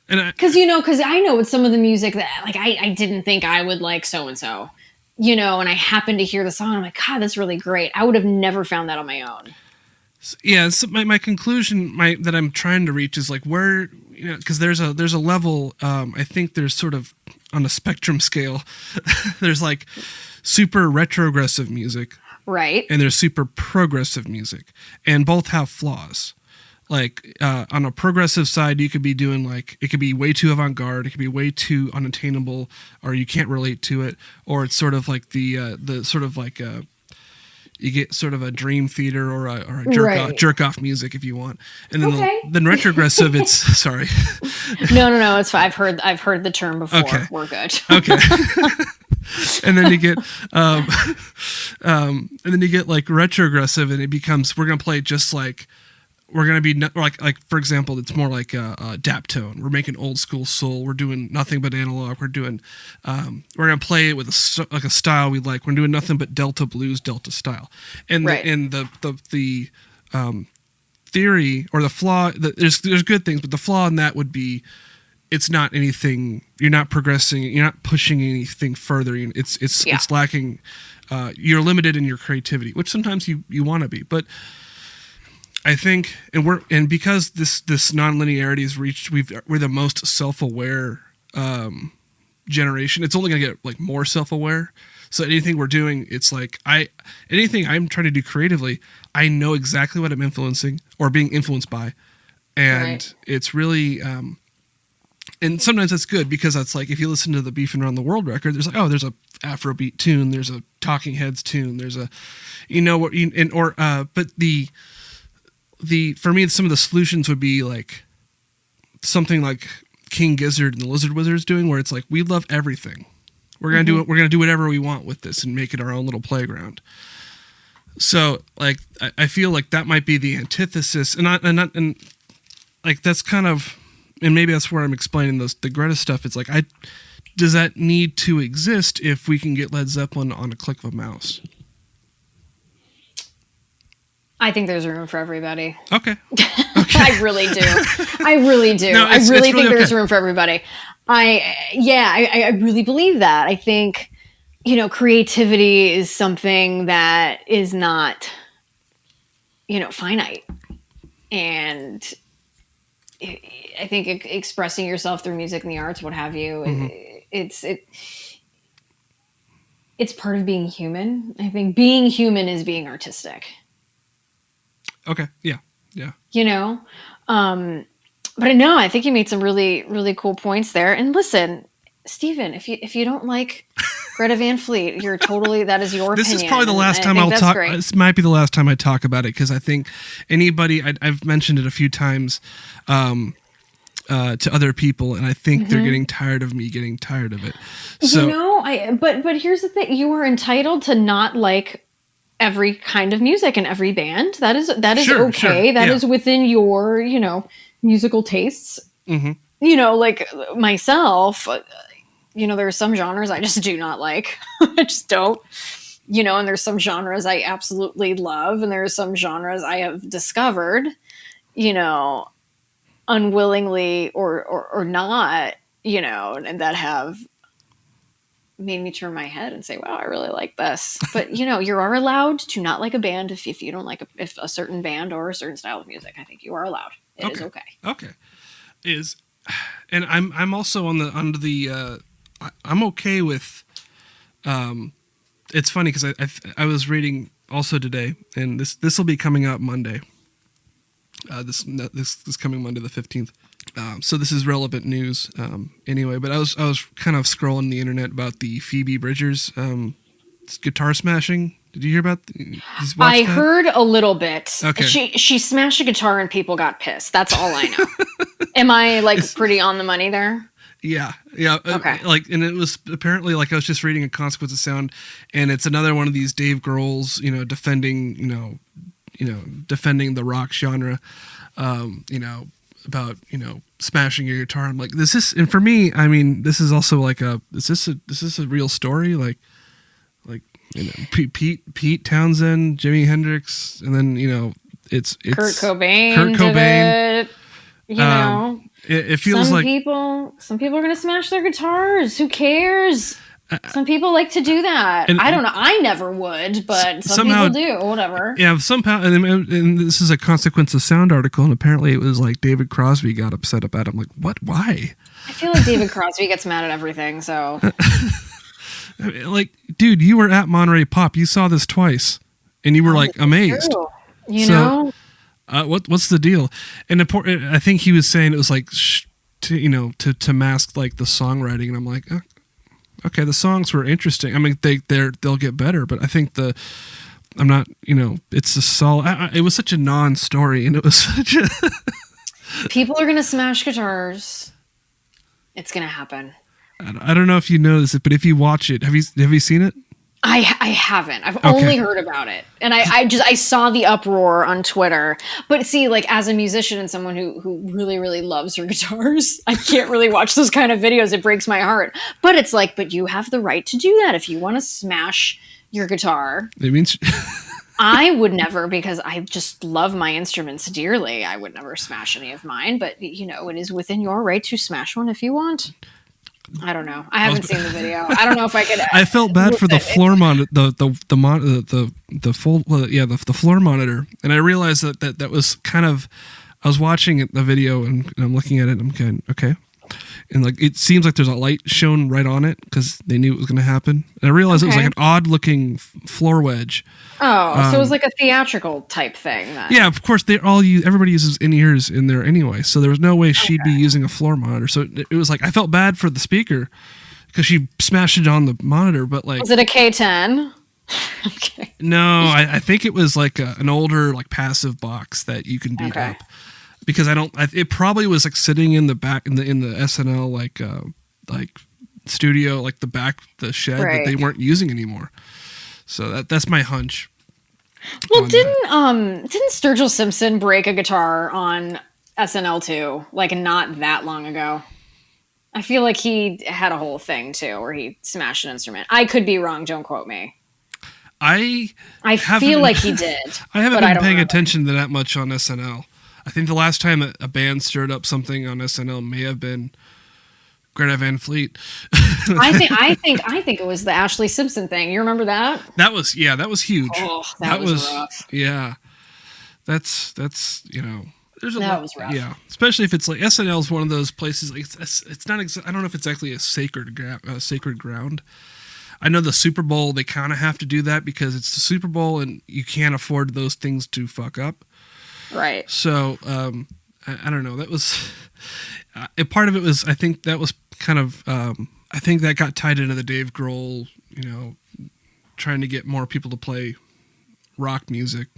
because I know with some of the music that like I didn't think I would like so and so, and I happened to hear the song. And I'm like, God, that's really great. I would have never found that on my own. Yeah, so my conclusion that I'm trying to reach is like where, because there's a level. I think there's sort of on a spectrum scale. There's like super retrogressive music. Right. And there's super progressive music, and both have flaws. Like on a progressive side, you could be doing like, it could be way too avant-garde, it could be way too unattainable, or you can't relate to it, or it's sort of like the sort of like you get sort of a dream theater or a jerk off music if you want. And then then retrogressive, it's sorry. No, it's fine. I've heard the term before. Okay. We're good. Okay. And then you get like retrogressive, and it becomes, we're gonna play just like, we're gonna be like for example, it's more like a daptone. We're making old school soul. We're doing nothing but analog. We're doing we're gonna play it with a style we like. We're doing nothing but Delta blues, Delta style. And the theory or the flaw, there's good things, but the flaw in that would be, it's not anything. You're not progressing. You're not pushing anything further. It's lacking. You're limited in your creativity, which sometimes you want to be. But I think, and because this non-linearity is reached, we're the most self-aware generation. It's only gonna get like more self-aware. So anything we're doing, it's like anything I'm trying to do creatively, I know exactly what I'm influencing or being influenced by, and it's really. And sometimes that's good, because that's like, if you listen to the Beefing Around the World record, there's like, there's a Afrobeat tune, there's a Talking Heads tune, there's a, but the for me, some of the solutions would be like something like King Gizzard and the Lizard Wizards doing, where it's like, we love everything. We're gonna do it. We're gonna do whatever we want with this and make it our own little playground. So like, I feel like that might be the antithesis, and like that's kind of. And maybe that's where I'm explaining the Greta stuff. It's like, does that need to exist if we can get Led Zeppelin on a click of a mouse? I think there's room for everybody. Okay. I really do. I really do. No, I really think there's okay. room for everybody. I really believe that. I think, creativity is something that is not, finite. And I think expressing yourself through music and the arts, what have you, it's part of being human. I think being human is being artistic. Okay. Yeah. But no, I think you made some really, really cool points there. And listen, Stephen, if you don't like Greta Van Fleet, that is your this opinion. Is probably the last time I'll talk. Great. This might be the last time I talk about it, because I think anybody, I've mentioned it a few times to other people, and I think they're getting tired of me getting tired of it. So, but here's the thing: you are entitled to not like every kind of music and every band. That is okay. Sure. That is within your, musical tastes. Like myself, there are some genres I just do not like. I just don't, and there's some genres I absolutely love. And there are some genres I have discovered, unwillingly or not, and that have made me turn my head and say, wow, I really like this. But, you are allowed to not like a band if you don't like a certain band or a certain style of music. I think you are allowed. It is okay. Okay. And I'm also I'm okay with, it's funny because I was reading also today, and this will be coming out Monday. This coming Monday the 15th. So this is relevant news anyway. But I was kind of scrolling the internet about the Phoebe Bridgers guitar smashing. Did you hear about? I heard a little bit. Okay. She smashed a guitar and people got pissed. That's all I know. Am I pretty on the money there? Yeah. Okay. And it was apparently I was just reading a Consequence of Sound, and it's another one of these Dave Grohl's, defending the rock genre, about smashing your guitar. I'm like, and for me, I mean, this is also is this a real story? Pete Townsend, Jimi Hendrix, and then it's Kurt Cobain. It feels some people are going to smash their guitars. Who cares? Some people like to do that. I don't know. I never would, but some people do. Whatever. Yeah, somehow. And this is a Consequence of Sound article, and apparently it was David Crosby got upset about it. I'm like, what? Why? I feel like David Crosby gets mad at everything. So, dude, you were at Monterey Pop. You saw this twice, and you were amazed. True. You know. What's the deal? And I think he was saying it was to mask the songwriting, and I'm like. Okay, the songs were interesting. I mean, they'll get better, but I think I'm not, it's a solid. It was such a non-story, and it was such a. People are gonna smash guitars. It's gonna happen. I don't know if you noticed it, but if you watch it, have you seen it? I haven't. I've only heard about it, and I saw the uproar on Twitter. But see, as a musician and someone who really, really loves her guitars, I can't really watch those kind of videos. It breaks my heart. But it's but you have the right to do that if you want to smash your guitar. It means I would never, because I just love my instruments dearly. I would never smash any of mine. But it is within your right to smash one if you want. I don't know. I haven't seen the video. I don't know if I could. I felt bad for the floor monitor, the floor monitor, and I realized that was kind of. I was watching the video and I'm looking at it. And I'm going, okay, and it seems like there's a light shown right on it because they knew it was going to happen. And I realized it was an odd looking floor wedge. Oh, so it was a theatrical type thing then. Yeah, of course everybody uses in-ears in there anyway, so there was no way she'd be using a floor monitor. So it was I felt bad for the speaker because she smashed it on the monitor, but was it a K10? Okay. No, I think it was an older passive box that you can beat up. Because it probably was sitting in the back in the SNL studio, the shed that they weren't using anymore. So that's my hunch. Well, didn't Sturgill Simpson break a guitar on SNL too? Not that long ago. I feel like he had a whole thing too where he smashed an instrument. I could be wrong. Don't quote me. I feel like he did. I haven't been paying attention to that much on SNL. I think the last time a band stirred up something on SNL may have been Greta Van Fleet. I think it was the Ashley Simpson thing. You remember that? That was huge. Oh, that was rough. Yeah. That's there's a lot. Was rough. Yeah, especially if it's like SNL is one of those places. Like it's not. I don't know if it's exactly a sacred ground. I know the Super Bowl, they kind of have to do that because it's the Super Bowl and you can't afford those things to fuck up. Right. So I don't know. That was a part of it. Was I think that was kind of I think that got tied into the Dave Grohl, trying to get more people to play rock music.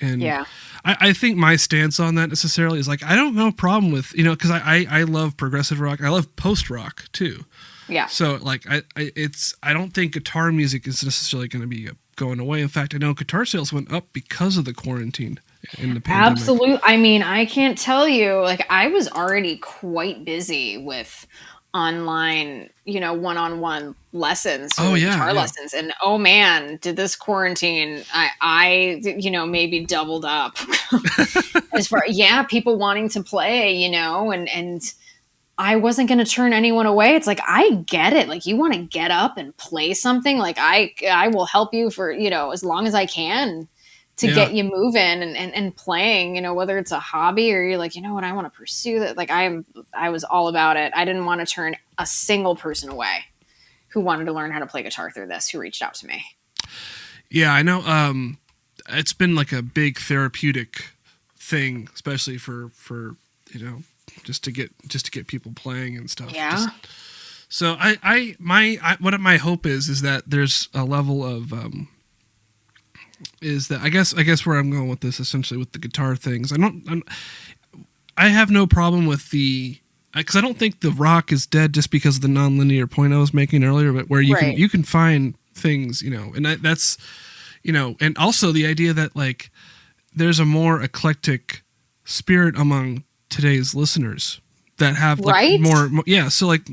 And yeah. I think my stance on that necessarily is like, I don't have a problem with, because I love progressive rock. I love post rock too. Yeah. So like, I don't think guitar music is necessarily going to be going away. In fact, I know guitar sales went up because of the quarantine in the pandemic. Absolutely. I mean, I can't tell you, like I was already quite busy with online, one-on-one lessons, guitar lessons. And oh man, did this quarantine, I maybe doubled up as far, people wanting to play, and I wasn't going to turn anyone away. It's like, I get it. Like you want to get up and play something, like I will help you for, as long as I can to get you moving and playing, whether it's a hobby or you're like, what, I want to pursue that. Like I was all about it. I didn't want to turn a single person away who wanted to learn how to play guitar through this, who reached out to me. Yeah, I know. It's been like a big therapeutic thing, especially for, just to get people playing and stuff. Yeah. So what my hope is that there's a level of, is that I guess where I'm going with this, essentially with the guitar things, I have no problem with because I don't think the rock is dead just because of the nonlinear point I was making earlier, but where you can find things, and that's, and also the idea that like there's a more eclectic spirit among today's listeners that have like more, so like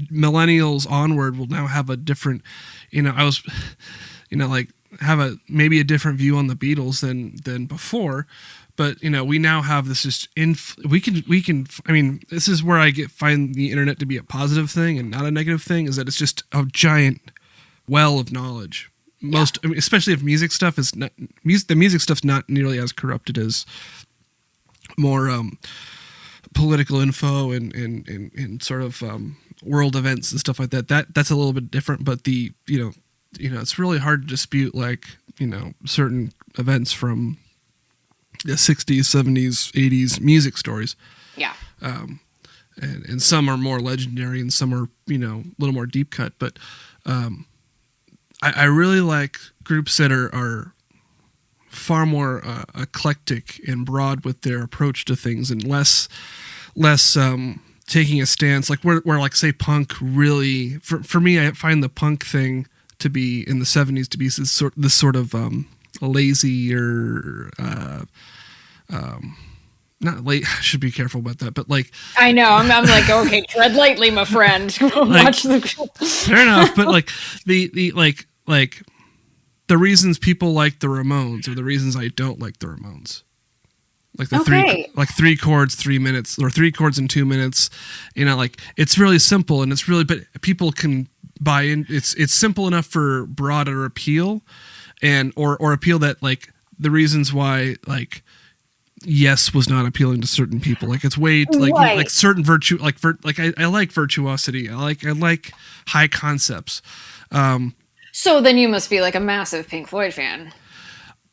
millennials onward will now have a different, have maybe a different view on the Beatles than before, but we now have this just we can I mean, this is where I find the internet to be a positive thing and not a negative thing, is that it's just a giant well of knowledge. Especially if music stuff is not the music stuff's not nearly as corrupted as more political info and sort of world events and stuff like that. That's a little bit different, but the it's really hard to dispute, like, certain events from the 60s, 70s, 80s music stories. Yeah. And some are more legendary and some are, a little more deep cut. But I really like groups that are far more eclectic and broad with their approach to things and less taking a stance. Like where like, say, punk really, for me, I find the punk thing to be in the 70s to be this sort of lazy or not late. I should be careful about that, but like I know I'm like, okay, tread lightly, my friend. Watch the fair enough, but like the reasons people like the Ramones are the reasons I don't like the Ramones. Like the three chords, 3 minutes, or 3 chords in 2 minutes. Like it's really simple and it's really, but people can buy in. It's simple enough for broader appeal, and or appeal that like the reasons why like Yes was not appealing to certain people. Like it's way like certain virtue, I like virtuosity. I like high concepts. So then you must be like a massive Pink Floyd fan.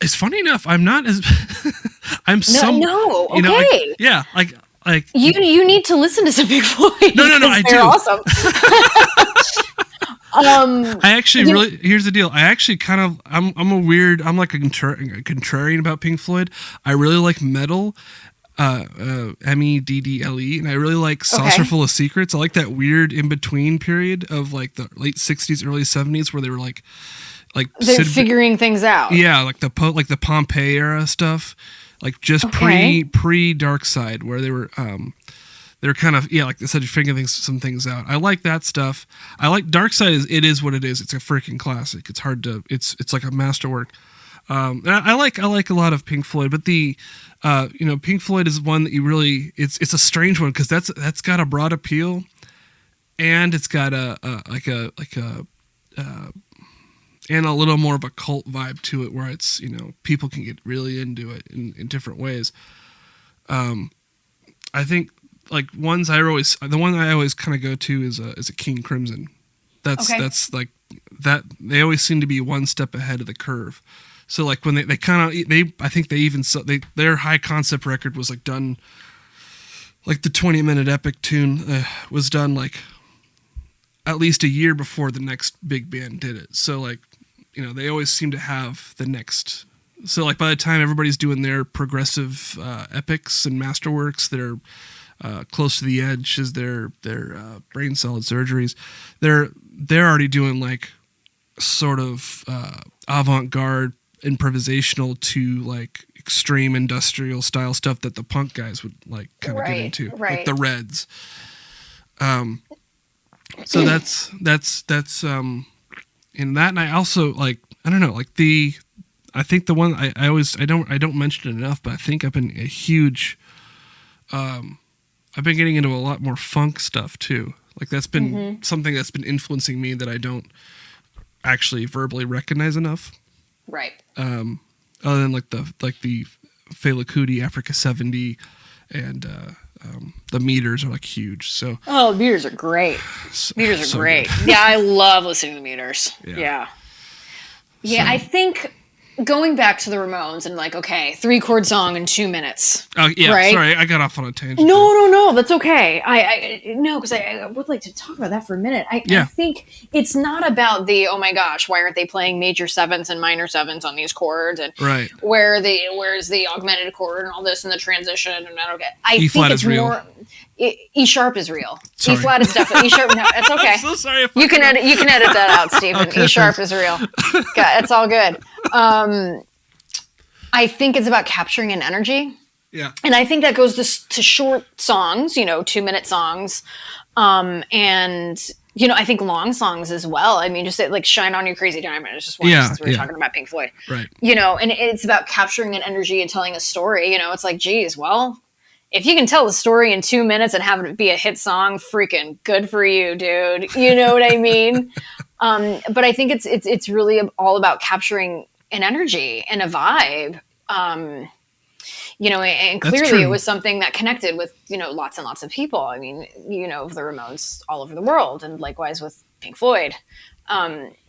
It's funny enough, I'm not as I'm okay. Like you need to listen to some Pink Floyd. No, I do. They're awesome. I actually really, here's the deal. I actually kind of, I'm like a contrarian about Pink Floyd. I really like metal, Meddle, and I really like Saucer Full of Secrets. I like that weird in between period of like the late 60s, early 70s where they were like they're figuring things out. Yeah, like the Pompeii era stuff, like just pre Dark Side, where they were they're kind of, yeah, like I said, you're figuring some things out. I like that stuff. I like Dark Side. It is what it is. It's a freaking classic. It's hard to. It's like a masterwork. And I like a lot of Pink Floyd, but Pink Floyd is one that you really. It's a strange one because that's got a broad appeal, and it's got and a little more of a cult vibe to it, where it's, people can get really into it in different ways. I think like the one I always kind of go to is a King Crimson. That's like that. They always seem to be one step ahead of the curve. So like when they kind of I think they even their high concept record was like done, like the 20-minute epic tune was done like at least a year before the next big band did it. So like, they always seem to have the next. So like by the time everybody's doing their progressive epics and masterworks, they're close to the edge as their brain solid surgeries, they're already doing like sort of avant-garde improvisational to like extreme industrial style stuff that the punk guys would like kind of get into, like the Reds. So that's in that. And I also like, I don't know, like I think the one I don't mention it enough, but I think I've been I've been getting into a lot more funk stuff too. Like that's been something that's been influencing me that I don't actually verbally recognize enough. Right. Other than like the Fela Kuti, Africa 70, and the Meters are like huge. So Meters are great. Meters are great. Good. Yeah, I love listening to Meters. Yeah. I think going back to the Ramones and like, okay, 3-chord song in 2 minutes. Oh yeah, right? Sorry, I got off on a tangent. No, that's okay. Because I would like to talk about that for a minute. I think it's not about the, oh my gosh, why aren't they playing major sevenths and minor sevenths on these chords, and right, where's the augmented chord and all this and the transition, and I think it's real. more. E sharp is real. Sorry. E flat is definitely E sharp. No, it's okay. I'm so sorry. You can edit that out, Stephen. Okay, E sharp is real. It's all good. I think it's about capturing an energy. Yeah. And I think that goes to short songs, 2-minute songs, and I think long songs as well. I mean, just like "Shine On You Crazy Diamond" is just one. Since we were talking about Pink Floyd, right? And it's about capturing an energy and telling a story. It's like, geez, well, if you can tell the story in 2 minutes and have it be a hit song, freaking good for you, dude. You know what I mean? But I think it's really all about capturing an energy and a vibe. And clearly it was something that connected with, lots and lots of people. I mean, the Ramones all over the world, and likewise with Pink Floyd.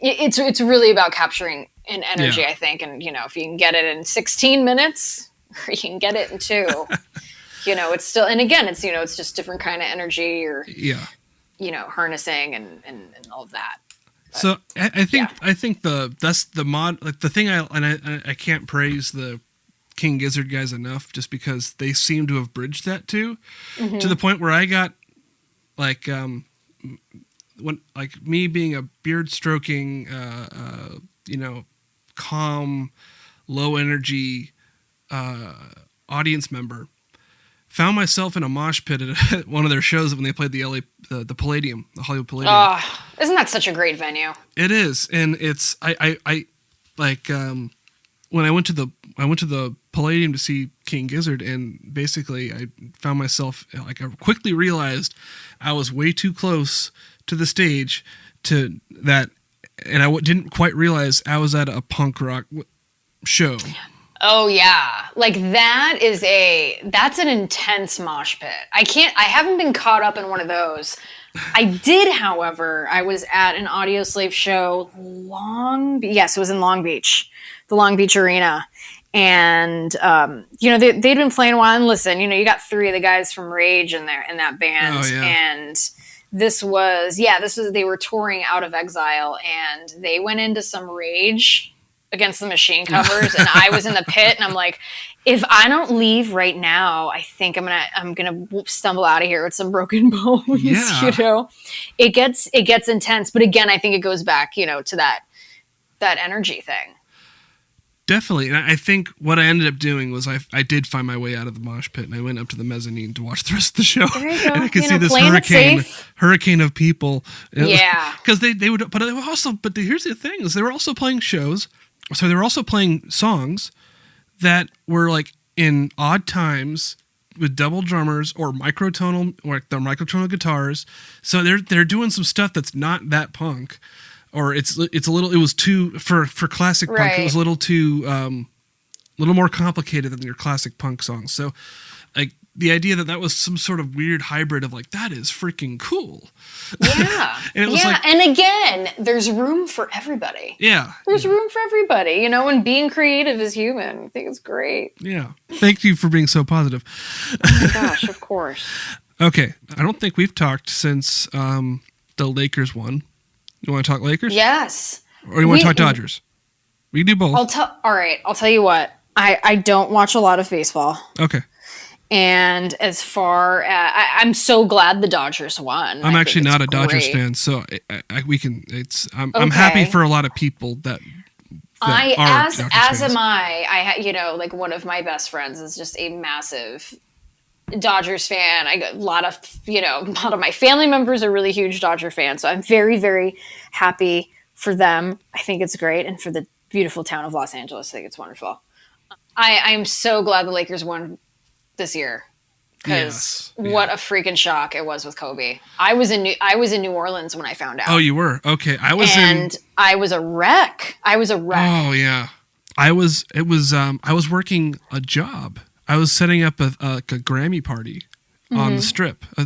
It's really about capturing an energy, I think. And, if you can get it in 16 minutes, or you can get it in 2, it's still, and again, it's just different kind of energy or, harnessing and all of that. But, so I think that's the mod, like the thing I can't praise the King Gizzard guys enough, just because they seem to have bridged that to the point where I got like when like me being a beard stroking calm, low energy audience member, found myself in a mosh pit at one of their shows when they played the Palladium, the Hollywood Palladium. Oh, isn't that such a great venue? It is, and it's I like when I went to the Palladium to see King Gizzard, and basically I found myself, like, I quickly realized I was way too close to the stage to that, and I didn't quite realize I was at a punk rock show. Oh yeah. Like that's an intense mosh pit. I haven't been caught up in one of those. I did, however, I was at an Audio Slave show it was in Long Beach, the Long Beach Arena. And, they'd been playing a while, and listen, you got 3 of the guys from Rage in that band. Oh, yeah. And they were touring Out of Exile, and they went into some Rage Against the Machine covers, and I was in the pit, and I'm like, if I don't leave right now, I think I'm gonna stumble out of here with some broken bones. Yeah. It gets intense, but again, I think it goes back, to that energy thing. Definitely. And I think what I ended up doing was I did find my way out of the mosh pit, and I went up to the mezzanine to watch the rest of the show. There you go. And I could You see know, this hurricane of people. Yeah. Because they would, but they were also, but here's the thing, is they were also playing shows. So they were also playing songs that were like in odd times with double drummers or microtonal, or the microtonal guitars. So they're doing some stuff that's not that punk. Or it's a little. It was too for classic punk. Right. It was a little more complicated than your classic punk songs. So, like the idea that was some sort of weird hybrid of like that is freaking cool. Yeah, and it was and again, there's room for everybody. Yeah, there's room for everybody. And being creative is human. I think it's great. Yeah, thank you for being so positive. Oh my gosh, of course. Okay, I don't think we've talked since the Lakers won. You want to talk Lakers? Yes. Or you want to talk Dodgers? We can do both. All right. I'll tell you what. I don't watch a lot of baseball. Okay. And as far as I'm so glad the Dodgers won. I'm actually not a Dodgers fan, so I'm happy for a lot of people that are as fans. am I. Like one of my best friends is just a massive Dodgers fan. I got a lot of my family members are really huge Dodger fans. So I'm very, very happy for them. I think it's great. And for the beautiful town of Los Angeles, I think it's wonderful. I am so glad the Lakers won this year because what a freaking shock it was with Kobe. I was in New Orleans when I found out. Oh, you were? Okay. I was a wreck. Oh yeah. I was working a job. I was setting up a Grammy party on the Strip. I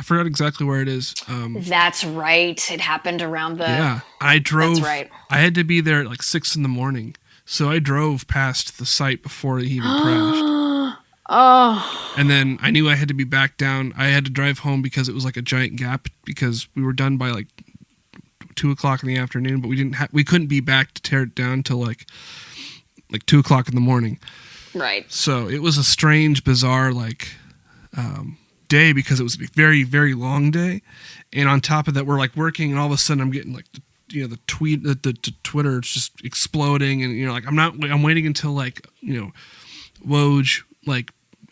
forgot exactly where it is. That's right. It happened around the... Yeah. I drove... That's right. I had to be there at 6 a.m. So I drove past the site before he even crashed. Oh. And then I knew I had to be back down. I had to drive home because it was like a giant gap because we were done by 2 o'clock in the afternoon, but we couldn't be back to tear it down till 2 o'clock in the morning. Right. So it was a strange, bizarre day because it was a very, very long day, and on top of that, we're working, and all of a sudden I'm getting the tweet, the Twitter, it's just exploding, and I'm waiting until Woj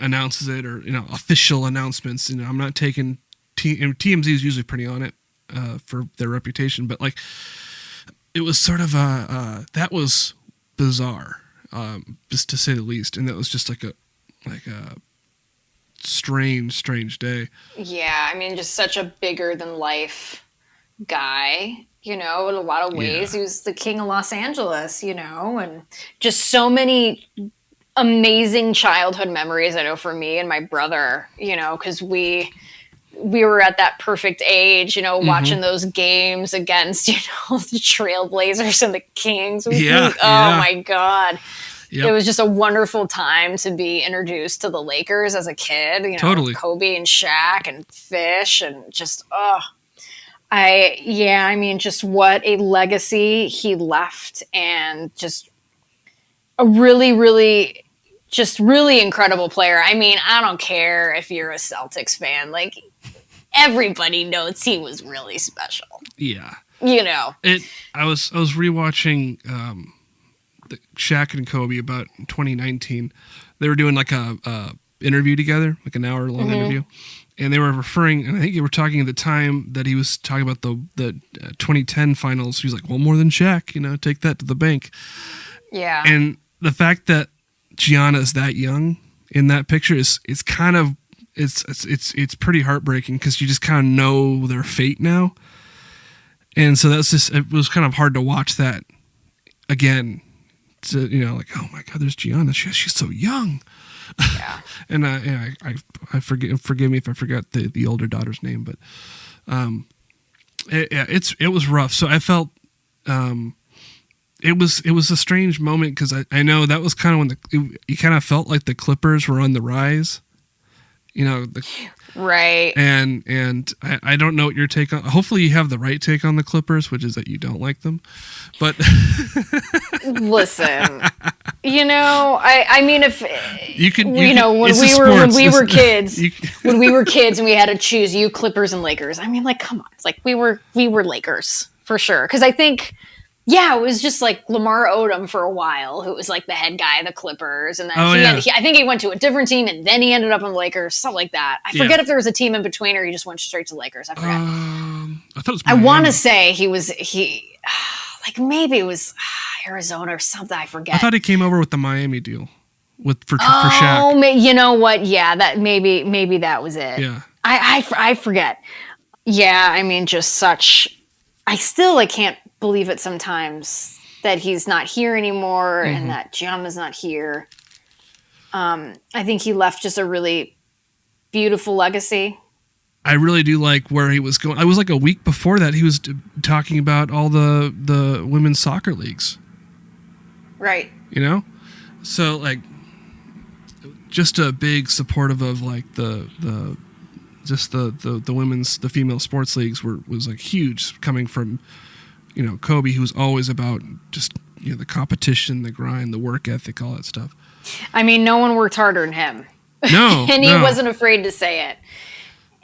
announces it or official announcements. I'm not taking TMZ is usually pretty on it for their reputation, but it was sort of that was bizarre. Just to say the least, and that was just a strange day. Yeah, I mean, just such a bigger than life guy, in a lot of ways. He was the king of Los Angeles, and just so many amazing childhood memories. I know for me and my brother, because we were at that perfect age, watching those games against, the Trailblazers and the Kings. My God. Yep. It was just a wonderful time to be introduced to the Lakers as a kid, totally. Kobe and Shaq and Fish and just, just what a legacy he left, and just a really, really, just really incredible player. I mean, I don't care if you're a Celtics fan, everybody knows he was really special. Yeah. I was rewatching the Shaq and Kobe about 2019. They were doing a interview together, an hour long interview. And they were referring, and I think they were talking at the time that he was talking about the 2010 finals. He was like, well, more than Shaq, take that to the bank. Yeah. And the fact that Gianna is that young in that picture is kind of, it's pretty heartbreaking because you just kind of know their fate now. And so it was kind of hard to watch that again. To, oh my God, there's Gianna. She's so young. Yeah. And I forgive me if I forgot the older daughter's name, but it was rough. So I felt it was a strange moment because I know that was kind of when you kind of felt like the Clippers were on the rise. Right. And I don't know what your take on. Hopefully, you have the right take on the Clippers, which is that you don't like them. But listen, I mean, if you could, when we were kids, and we had to choose you Clippers and Lakers. I mean, come on, it's we were Lakers for sure. Because I think Yeah, it was just like Lamar Odom for a while, who was like the head guy of the Clippers, and then I think he went to a different team, and then he ended up on the Lakers, something like that. I forget if there was a team in between, or he just went straight to the Lakers. I forget. I thought it was I want to say like maybe it was Arizona or something. I forget. I thought he came over with the Miami deal for Shaq. Oh, you know what? Yeah, that maybe that was it. Yeah, I forget. Yeah, I mean, just such. I still can't believe it sometimes that he's not here anymore and that Jam is not here. I think he left just a really beautiful legacy. I really do like where he was going. I was like a week before that, he was talking about all the women's soccer leagues. Right. You know? So like just a big supportive of like the women's, the female sports leagues was like huge, coming from, Kobe, who was always about just, the competition, the grind, the work ethic, all that stuff. I mean, no one worked harder than him. No. And he wasn't afraid to say it.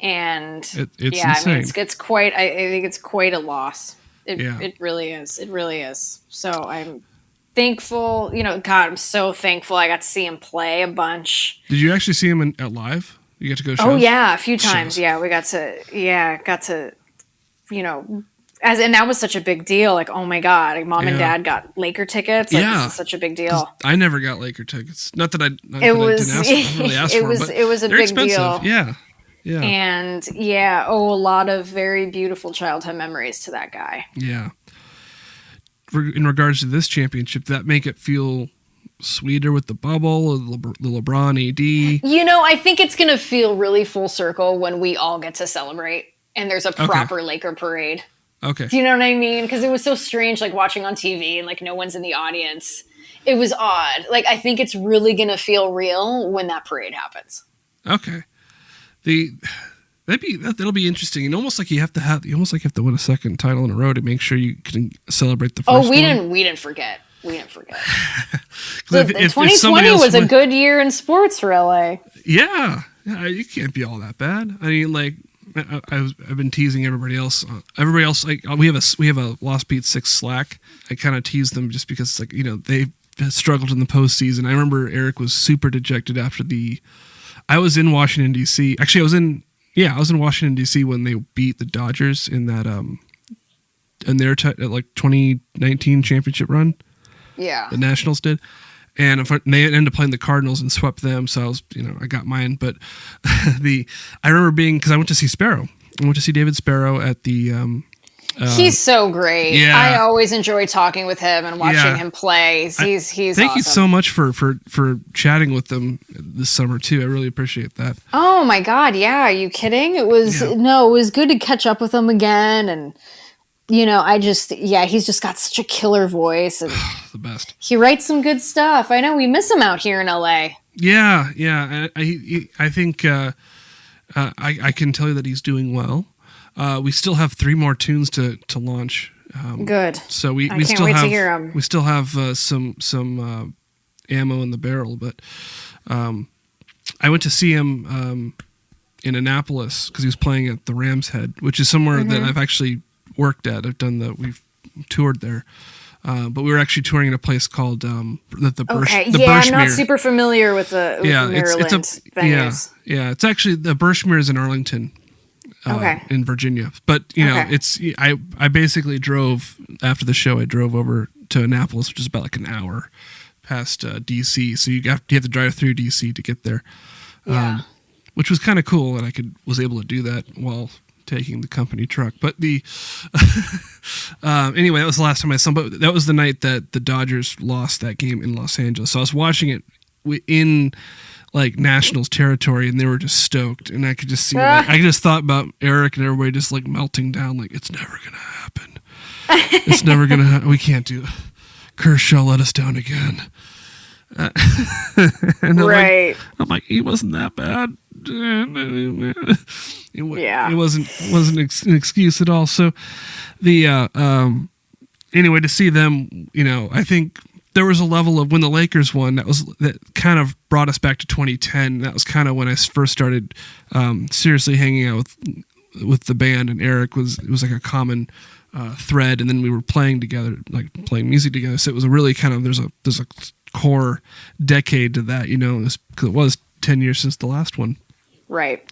And it's yeah, insane. I mean, it's quite, I think it's quite a loss. It really is. It really is. So I'm thankful, God, I'm so thankful I got to see him play a bunch. Did you actually see him at live? You got to go shows? Oh yeah, a few times. Shows. Yeah, we got to, and that was such a big deal. Like, oh my God, like mom and dad got Laker tickets. Like, this is such a big deal. I never got Laker tickets. Not that I didn't ask for them, it was a big expensive. Deal. Yeah. Yeah. And a lot of very beautiful childhood memories to that guy. Yeah. In regards to this championship, that make it feel sweeter with the bubble, or the LeBron AD? I think it's going to feel really full circle when we all get to celebrate and there's a proper Laker parade. Okay. Do you know what I mean? Because it was so strange, like watching on TV and like no one's in the audience. It was odd. Like, I think it's really going to feel real when that parade happens. Okay. That'll be interesting, and almost like you have to win a second title in a row to make sure you can celebrate the first. We didn't forget. 2020 was a good year in sports for LA. Yeah, you can't be all that bad. I mean, like I've been teasing everybody else. Like we have a Lost Beat 6 Slack. I kind of tease them just because it's like they struggled in the postseason. I remember Eric was super dejected after I was in Washington D.C. Actually, I was in Washington D.C. when they beat the Dodgers in that in their 2019 championship run. Yeah, the Nationals did, and they ended up playing the Cardinals and swept them. So I was, I got mine. But I remember because I went to see Sparrow. I went to see David Sparrow at the. He's so great. Yeah. I always enjoy talking with him and watching him play. He's thank awesome. you so much for chatting with them this summer too. I really appreciate that. Oh my God, yeah. Are you kidding? It was it was good to catch up with him again, and he's just got such a killer voice, and the best. He writes some good stuff. I know we miss him out here in LA. Yeah. I think I can tell you that he's doing well. We still have 3 more tunes to launch. Good. So we can't still wait have to hear 'em. We still have some ammo in the barrel. But I went to see him in Annapolis because he was playing at the Ram's Head, which is somewhere that I've actually worked at. We've toured there. But we were actually touring at a place called the Birchmere. I'm not super familiar with the Maryland venues. Yeah, it's actually the Birchmere is in Arlington. In Virginia, but I basically drove after the show. I drove over to Annapolis, which is about like an hour past DC. So you have to drive through DC to get there, which was kind of cool, and was able to do that while taking the company truck. But anyway, that was the last time I saw him. But that was the night that the Dodgers lost that game in Los Angeles. So I was watching it in like Nationals territory, and they were just stoked, and I could just see. I just thought about Eric and everybody just like melting down, like it's never gonna happen. It's never gonna. We can't do it. Kershaw let us down again. And I'm like, he wasn't that bad. It wasn't an excuse at all. So anyway, to see them, I think. There was a level of when the Lakers won that kind of brought us back to 2010. That was kind of when I first started seriously hanging out with with the band, and Eric it was like a common thread, and then we were playing together, like playing music together. So it was a really kind of there's a core decade to that, because it was 10 years since the last one. Right.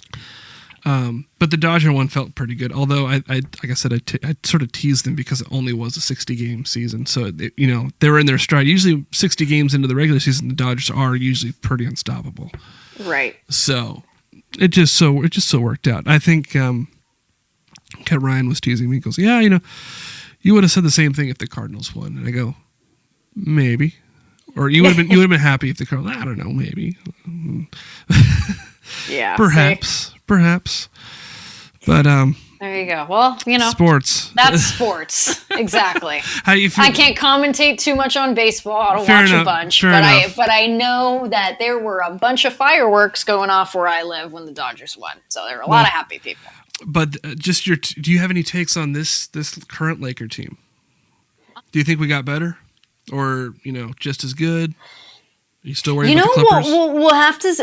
But the Dodger one felt pretty good. Although I like I said, I sort of teased them because it only was a 60-game season. So they were in their stride. Usually 60 games into the regular season, the Dodgers are usually pretty unstoppable. Right. So it just so worked out. I think Ryan was teasing me. He goes, "Yeah, you would have said the same thing if the Cardinals won." And I go, "Maybe." Or you would have been happy if the Cardinals. I don't know, maybe. Yeah. Perhaps. But there you go. Well, sports. That's sports. Exactly. How do you feel? I can't commentate too much on baseball. I don't Fair watch enough. a bunch, Fair enough. but I know that there were a bunch of fireworks going off where I live when the Dodgers won. So there were a lot of happy people. But just do you have any takes on this current Laker team? Do you think we got better, or just as good? Are you still worried about the Clippers?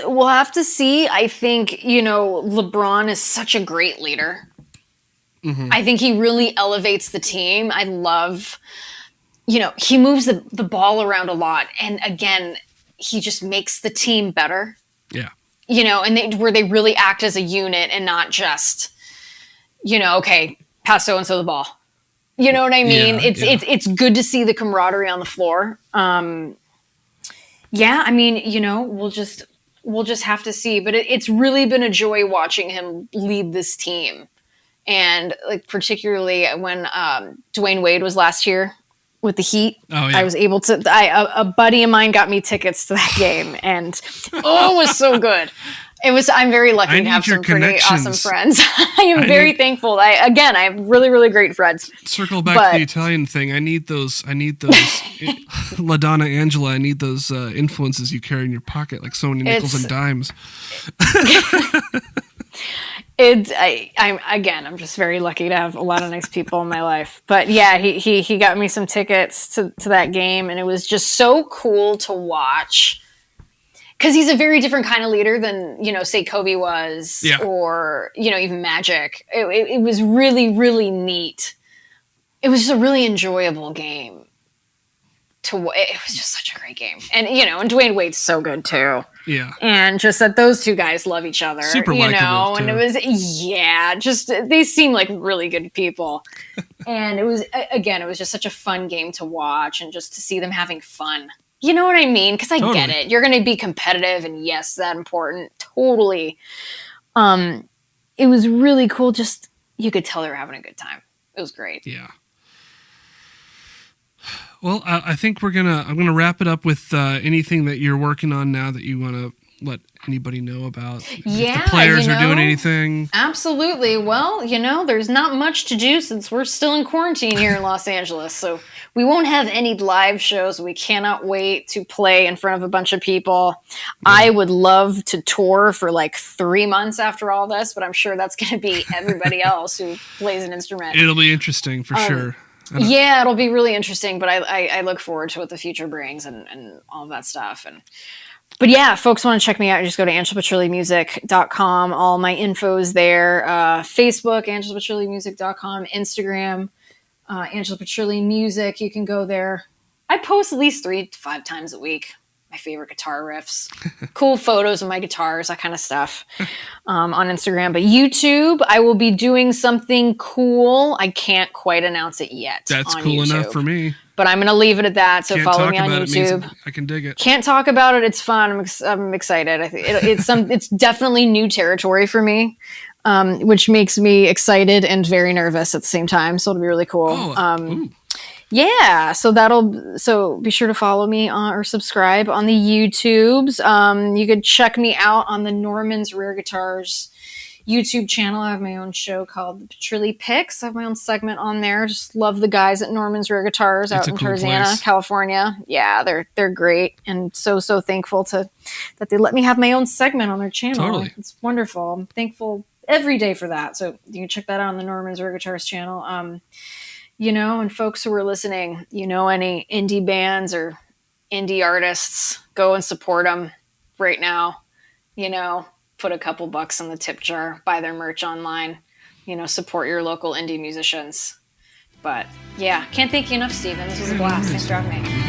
We'll have to see. I think LeBron is such a great leader. Mm-hmm. I think he really elevates the team. I love, he moves the ball around a lot, and again, he just makes the team better. Yeah. And where they really act as a unit and not just, okay, pass so and so the ball. You know what I mean? Yeah, it's good to see the camaraderie on the floor. Yeah, I mean, we'll just have to see. But it's really been a joy watching him lead this team, and like particularly when Dwayne Wade was last year with the Heat. Oh, yeah. I was able to. A buddy of mine got me tickets to that game, and it was so good. I'm very lucky to have some pretty awesome friends. I am very thankful. I have really, really great friends. Circle back to the Italian thing. I need those La Donna Angela. I need those influences you carry in your pocket, like so many nickels and dimes. I'm just very lucky to have a lot of nice people in my life. But yeah, he got me some tickets to that game, and it was just so cool to watch. Because he's a very different kind of leader than, say Kobe was, or, even Magic. It was really, really neat. It was just a really enjoyable game. It was just such a great game. And, and Dwayne Wade's so good, too. Yeah. And just that those two guys love each other. Super likable, and too. It was, they seem like really good people. And it was just such a fun game to watch, and just to see them having fun. You know what I mean? Because I get it. You're going to be competitive, and yes, that's important. Totally. It was really cool. Just, you could tell they were having a good time. It was great. Yeah. Well, I think I'm gonna wrap it up with anything that you're working on now that you want to let anybody know about. Yeah, if the players are doing anything. Absolutely. Well, there's not much to do since we're still in quarantine here in Los Angeles. So we won't have any live shows. We cannot wait to play in front of a bunch of people. Yeah. I would love to tour for like 3 months after all this, but I'm sure that's going to be everybody else who plays an instrument. It'll be interesting for sure. Yeah, it'll be really interesting, but I look forward to what the future brings and all of that stuff. But yeah, if folks want to check me out, just go to AngelaPetrilliMusic.com. All my info's there. Facebook, AngelaPetrilliMusic.com. Instagram, Angela Petrilli Music. You can go there. I post at least 3 to 5 times a week. My favorite guitar riffs, cool photos of my guitars, that kind of stuff on Instagram. But YouTube, I will be doing something cool. I can't quite announce it yet. That's cool YouTube. Enough for me. But I'm going to leave it at that. So follow me on YouTube. I can dig it. Can't talk about it. It's fun. I'm excited. I think it's definitely new territory for me, which makes me excited and very nervous at the same time. So it'll be really cool. Yeah, so be sure to follow me or subscribe on the YouTubes. You could check me out on the Norman's Rare Guitars YouTube channel. I have my own show called the Petrilli Picks. I have my own segment on there. Just love the guys at Norman's Rare Guitars out in Tarzana, California. Yeah, they're great, and so thankful that they let me have my own segment on their channel. Totally. It's wonderful. I'm thankful every day for that. So you can check that out on the Norman's Rare Guitars channel. And folks who are listening, any indie bands or indie artists, go and support them right now. Put a couple bucks in the tip jar, buy their merch online. support your local indie musicians. But yeah, can't thank you enough, Stephen. This was a blast. Thanks for having me.